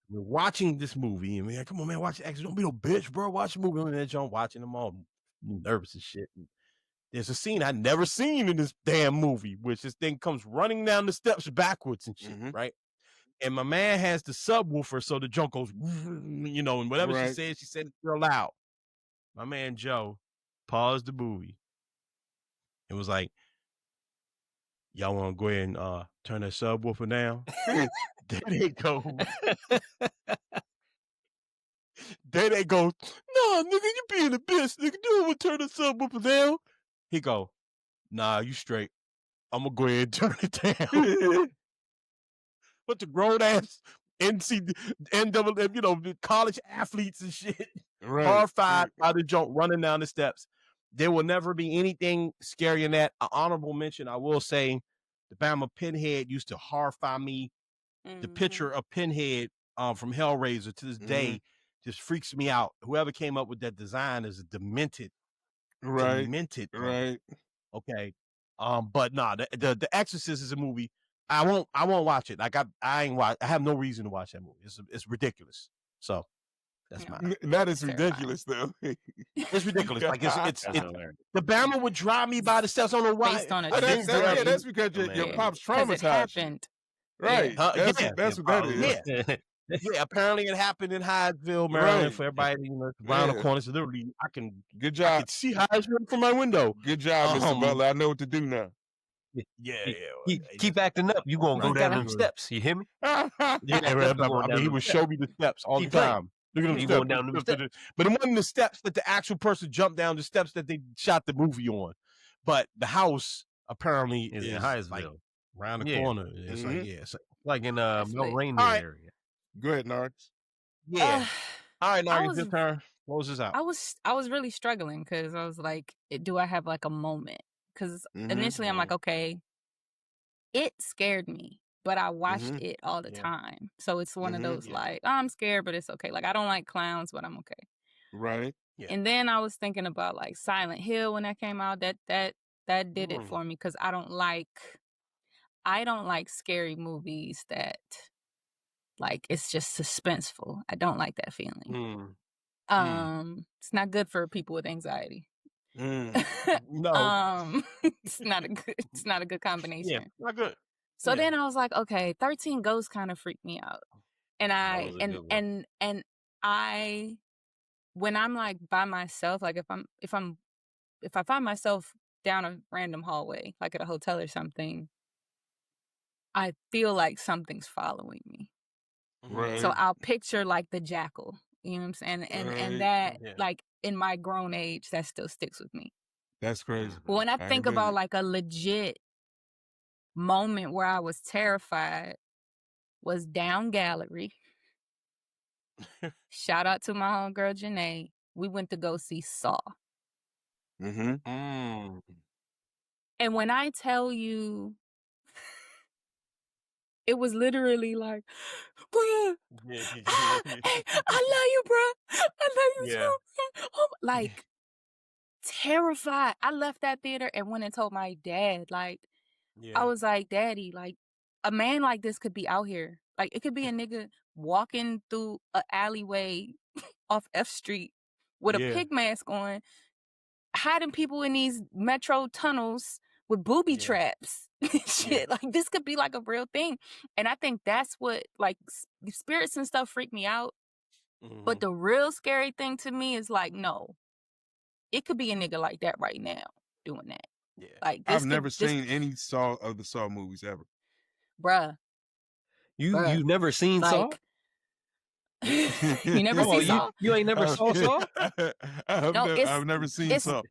We're watching this movie, and we're like, come on, man, watch the action. Don't be no bitch, bro. Watch the movie. And I'm watching them all nervous and shit. And there's a scene I'd never seen in this damn movie, which this thing comes running down the steps backwards and shit, right? And my man has the subwoofer, so the junk goes, you know, and whatever she said it real loud. My man Joe paused the movie. It was like, y'all want to go ahead and turn that subwoofer down? There they go. There they go. No, nigga, you being a bitch. Nigga, do it. Turn the subwoofer down. He go, nah, you straight. I'm going to go ahead and turn it down. But the grown ass NCAA, you know, the college athletes and shit, horrified by the junk running down the steps. There will never be anything scary in that. An honorable mention, I will say, the Bama Pinhead used to horrify me. The picture of Pinhead from Hellraiser to this day just freaks me out. Whoever came up with that design is a demented. Demented. Right. Okay. But nah, the Exorcist is a movie. I won't watch it. Like I have no reason to watch that movie. It's ridiculous. So That's No. mine. That is Terrifying. ridiculous, though. It's ridiculous. Like That's hilarious. the Bama would drive me by the steps. I don't know why. Based on a I true didn't story. drive that's me. because your Man. pops 'Cause it traumatized you. happened. Right. Yeah. That's what that is. Yeah, apparently it happened in Hyattsville, Maryland. Right. For everybody, around the Yeah. corner. So literally, I can Good job. could see Hyattsville from my window. Good job, Mr. Butler. I know what to do now. Keep acting up. You gonna go down them steps. You hear me? Yeah, I mean, he would show me the steps all the time. Look at them You steps. going down them steps. But it wasn't the steps that the actual person jumped down, the steps that they shot the movie on. But the house apparently Is is in Hyattsville. like around the Yeah. corner. It's like, yeah. It's like in That's Mount lit. Rainier All right. area. Go ahead, Nards. Yeah. All right, I now was- this turn. Close this out. I was really struggling because I was like, do I have like a moment? Because initially I'm like, okay, it scared me, but I watched it all the time. So it's one of those like, oh, I'm scared, but it's okay. Like I don't like clowns, but I'm okay. Right. Yeah. And then I was thinking about like Silent Hill when that came out. That did it for me because I don't like scary movies that like it's just suspenseful. I don't like that feeling. It's not good for people with anxiety. No. It's not a good combination. Yeah, not good. So then I was like, okay, 13 Ghosts kind of freaked me out. And I when I'm like by myself, like if I find myself down a random hallway, like at a hotel or something, I feel like something's following me. Right. So I'll picture like the jackal. You know what I'm saying? And that like in my grown age, that still sticks with me. That's crazy. But when I think about like a legit moment where I was terrified was down gallery. Shout out to my homegirl Janae. We went to go see Saw. And when I tell you, it was literally like, bruh, I love you, bruh. I love you too. Oh, like terrified. I left that theater and went and told my dad, like, I was like, Daddy, like, a man like this could be out here. Like, it could be a nigga walking through an alleyway off F Street with a pig mask on, hiding people in these metro tunnels with booby traps. Shit, like, this could be like a real thing. And I think that's what, like, spirits and stuff freak me out. But the real scary thing to me is like, no, it could be a nigga like that right now doing that. Yeah. Like, I've never seen any Saw of the Saw movies ever. Bruh. You've never seen Saw? You never seen Saw? You ain't never saw Saw? I've never seen Saw.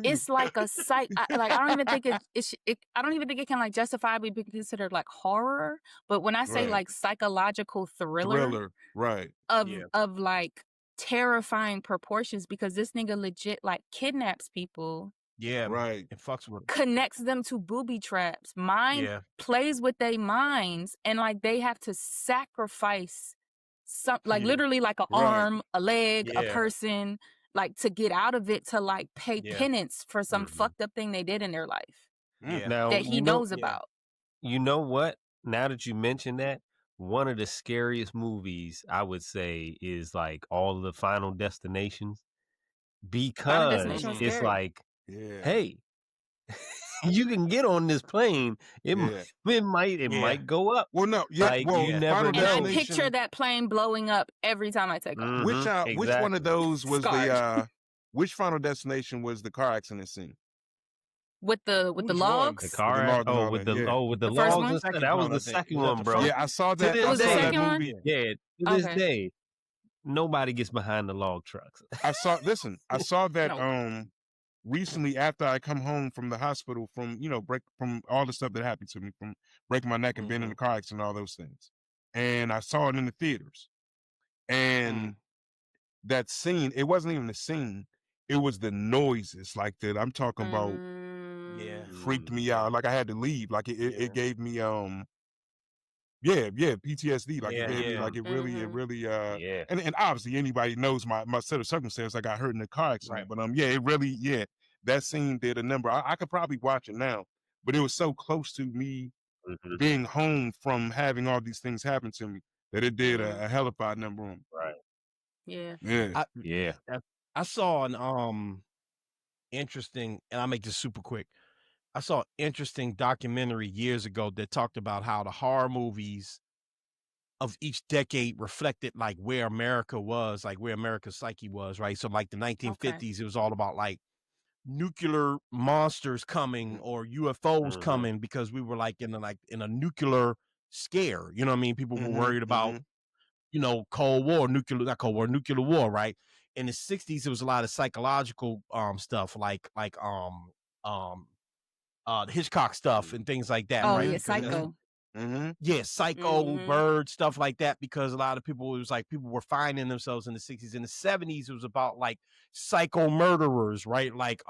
It's like a I don't even think I don't even think it can like justifiably be considered like horror. But when I say like psychological thriller, right, of like terrifying proportions, because this nigga legit like kidnaps people. Yeah, right. It fucks with them. Connects them to booby traps. Plays with their minds, and like they have to sacrifice some, like literally like an arm, a leg, a person, like to get out of it, to like pay penance for some fucked up thing they did in their life. Now, that he knows about. You know what? Now that you mention that, one of the scariest movies I would say is like all the Final Destinations, because it's like, hey, you can get on this plane. It might go up. Well, no, like, you never and I picture that plane blowing up every time I take off. Which one of those was which Final Destination was the car accident scene? With the logs? The car with the logs. That was the second one, bro. Yeah, I saw that. It was the second one? Yeah, to this day, nobody gets behind the log trucks. I saw that recently after I come home from the hospital from from all the stuff that happened to me, from breaking my neck and being in the car accident and all those things. And I saw it in the theaters. And that scene, it wasn't even the scene, it was the noises like that. I'm talking about freaked me out. Like I had to leave. Like it gave me PTSD. Like it gave me, like it really and obviously anybody knows my set of circumstances. I got hurt in the car accident. But it really that scene did a number. I could probably watch it now, but it was so close to me being home from having all these things happen to me that it did a hellified number on me. Right. Yeah. Yeah. I saw an interesting, and I'll make this super quick. I saw an interesting documentary years ago that talked about how the horror movies of each decade reflected like where America was, like where America's psyche was, right? So like the 1950s, it was all about like nuclear monsters coming or UFOs coming because we were like in a nuclear scare. You know what I mean? People were worried about, you know, nuclear war, right? In the 60s, it was a lot of psychological stuff like the Hitchcock stuff and things like that, Oh right? yeah, Because Psycho. yeah, Psycho, Bird, stuff like that, because a lot of people, it was like people were finding themselves in the 60s. In the 70s, it was about like psycho murderers, right? Like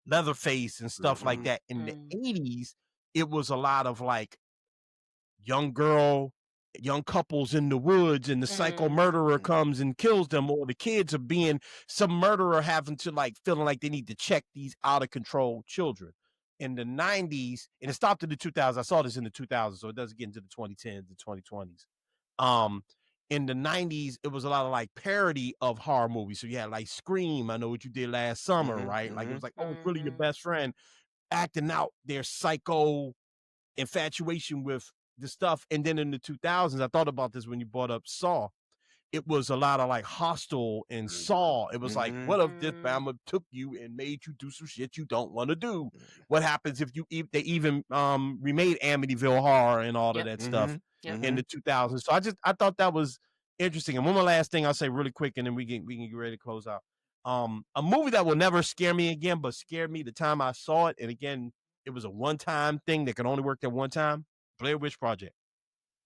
Leatherface and stuff like that. In the 80s, it was a lot of like young couples in the woods, and the psycho murderer comes and kills them, or the kids are being some murderer having to like feeling like they need to check these out of control children. In the 90s, and it stopped in the 2000s. I saw this in the 2000s, so it doesn't get into the 2010s, the 2020s. In the 90s, it was a lot of like parody of horror movies. So you had like Scream, I Know What You Did Last Summer, right? Like it was like, oh, it's really your best friend acting out their psycho infatuation with the stuff. And then in the 2000s, I thought about this when you brought up Saw. It was a lot of like Hostel and Saw. It was like, what if this Bama took you and made you do some shit you don't want to do? What happens if they even remade Amityville Horror and all of that stuff in the 2000s? So I thought that was interesting. And one more last thing I'll say really quick, and then we can get ready to close out. A movie that will never scare me again, but scared me the time I saw it. And again, it was a one-time thing that could only work at one time. Blair Witch Project.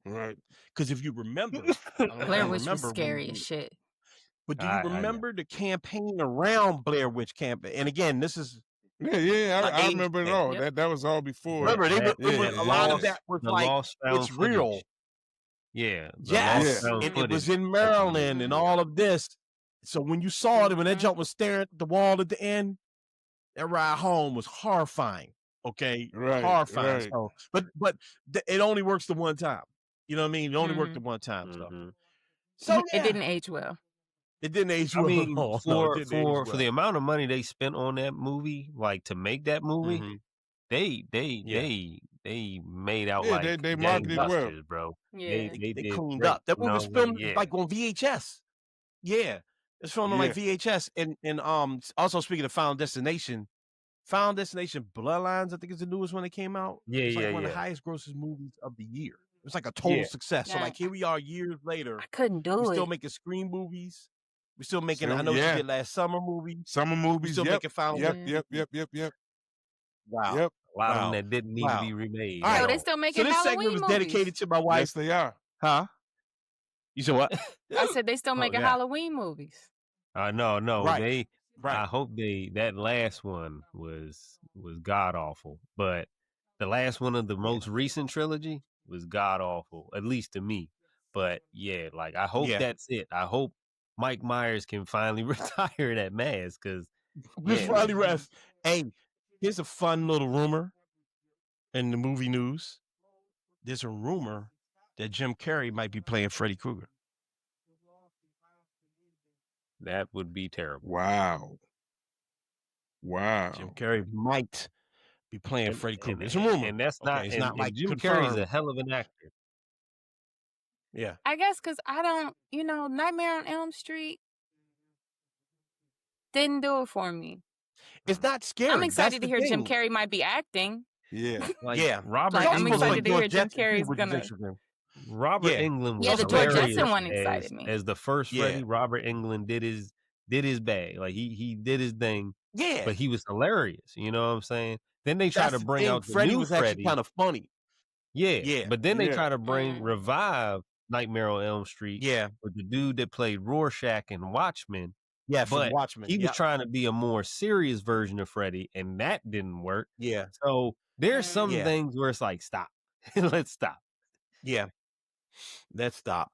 Right. Because if you remember, Blair Witch was scary as shit. But do you remember the campaign around Blair Witch campaign? And again, this is I remember it all. That was all before. Remember, a lot of that was like it's real. Yeah. Yes. It was in Maryland and all of this. So when you saw it, when that jump was staring at the wall at the end, that ride home was horrifying. Okay, horrifying. So, but it only works the one time. You know what I mean? It only worked the one time. So yeah. It didn't age well. It didn't age well. I mean, for the amount of money they spent on that movie, like to make that movie, they made out like they marketed well, bro. Yeah, they cleaned up. That movie was filmed like on VHS. Yeah, it's filmed on like VHS. And also speaking of Final Destination Bloodlines, I think is the newest one that came out. It's like one of the highest grossing movies of the year. It was like a total success. So like here we are years later. I couldn't do it. We're still making Scream movies. We're still making I Know What You Did Last Summer movies. We're still making Final. Yep. Wow. Yep. A lot of them that didn't need to be remade. So they still making Halloween movies. So this segment was dedicated to my wife. Yes, they are. Huh? You said what? I said they still making Halloween movies. No. Right. I hope that last one was god awful, but the last one of the most recent trilogy was god awful, at least to me. But yeah, like I hope that's it. I hope Mike Myers can finally retire that mask, because finally rest. Hey, here's a fun little rumor in the movie news. There's a rumor that Jim Carrey might be playing Freddy Krueger. That would be terrible. Wow. Jim Carrey might be playing Freddy Krueger. It's a rumor. And that's not, it's not like Jim confirmed. Carrey's a hell of an actor. Yeah. I guess because I don't, Nightmare on Elm Street didn't do it for me. It's not scary. I'm excited to hear Jim Carrey might be acting. Yeah. Robert. I'm excited to hear Jim Carrey's gonna. Robert Englund was the George Jetson one excited me. As the first Freddy, Robert Englund did his bag. Like he did his thing. Yeah. But he was hilarious. You know what I'm saying? Then they try to bring out the Freddy new was Freddy. Actually kind of funny. Yeah. But then they try to revive Nightmare on Elm Street. Yeah. With the dude that played Rorschach in Watchmen. Yeah, but Watchmen. He was trying to be a more serious version of Freddy, and that didn't work. Yeah. So there's some things where it's like, stop. Let's stop. Yeah. Let's stop.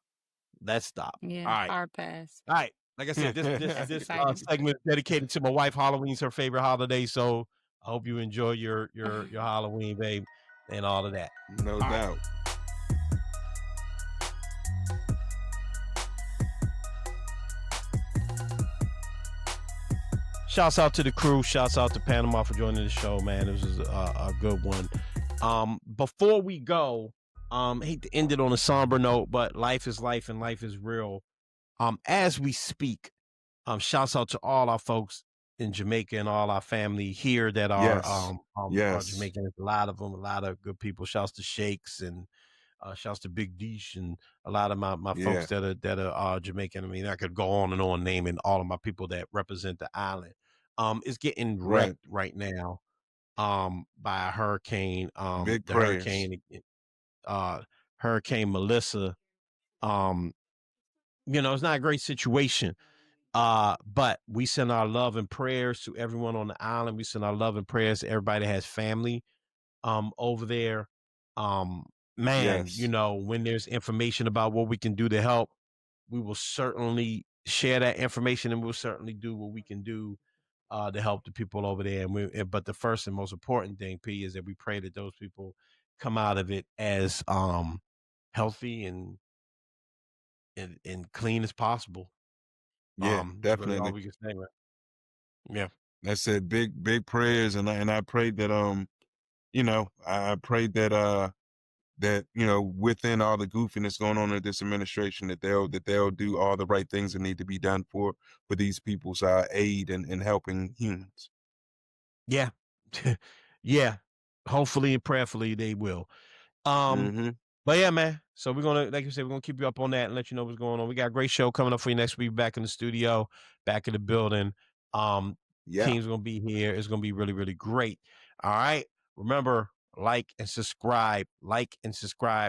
Yeah. All right. Our pass. All right. Like I said, this segment is dedicated to my wife. Halloween's her favorite holiday, so I hope you enjoy your Halloween, babe, and all of that. No doubt. shouts out to the crew. Shouts out to Panama for joining the show, man. This was a good one. Before we go, hate to end it on a somber note, but life is life and life is real. As we speak, shouts out to all our folks in Jamaica and all our family here that are Jamaican. There's a lot of them, a lot of good people. Shouts to Shakes and shouts to Big Deesh and a lot of my folks that are Jamaican. I mean, I could go on and on naming all of my people that represent the island. It's getting wrecked right now by a hurricane. Big the prayers. Hurricane Melissa. You know, it's not a great situation. But we send our love and prayers to everyone on the island. We send our love and prayers to everybody that has family over there. You know, when there's information about what we can do to help, we will certainly share that information, and we'll certainly do what we can do to help the people over there. But the first and most important thing, P, is that we pray that those people come out of it as healthy and clean as possible. Yeah, definitely. Really all we can say, right? Yeah. That's it. Big prayers, and I prayed that you know, I prayed that that, you know, within all the goofiness going on in this administration, that they'll do all the right things that need to be done for these people's aid and helping humans. Yeah. Yeah. Hopefully and prayerfully they will. But yeah, man. So we're gonna, like you said, we're gonna keep you up on that and let you know what's going on. We got a great show coming up for you next week. Back in the studio, back in the building. Team's gonna be here. It's gonna be really, really great. All right. Remember, like and subscribe.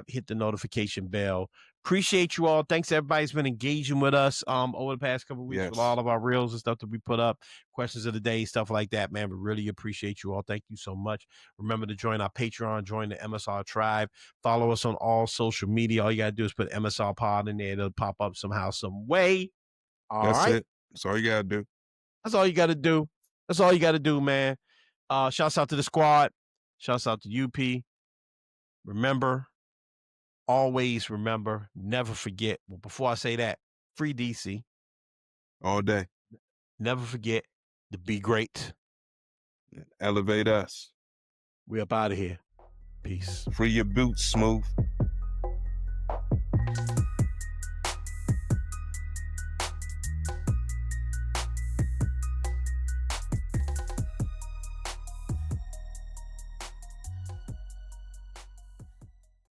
Hit the notification bell. Appreciate you all. Thanks everybody's been engaging with us over the past couple of weeks with all of our reels and stuff that we put up, questions of the day, stuff like that, man. We really appreciate you all. Thank you so much. Remember to join our Patreon, join the MSR tribe, follow us on all social media. All you gotta do is put MSR pod in there. It'll pop up somehow, some way. That's it. That's all you gotta do. That's all you gotta do. That's all you gotta do, man. Shouts out to the squad. Shouts out to UP. Remember, always remember, never forget. Well, before I say that, free DC. All day. Never forget to be great. Elevate us. We up out of here. Peace. Free your boots, Smooth.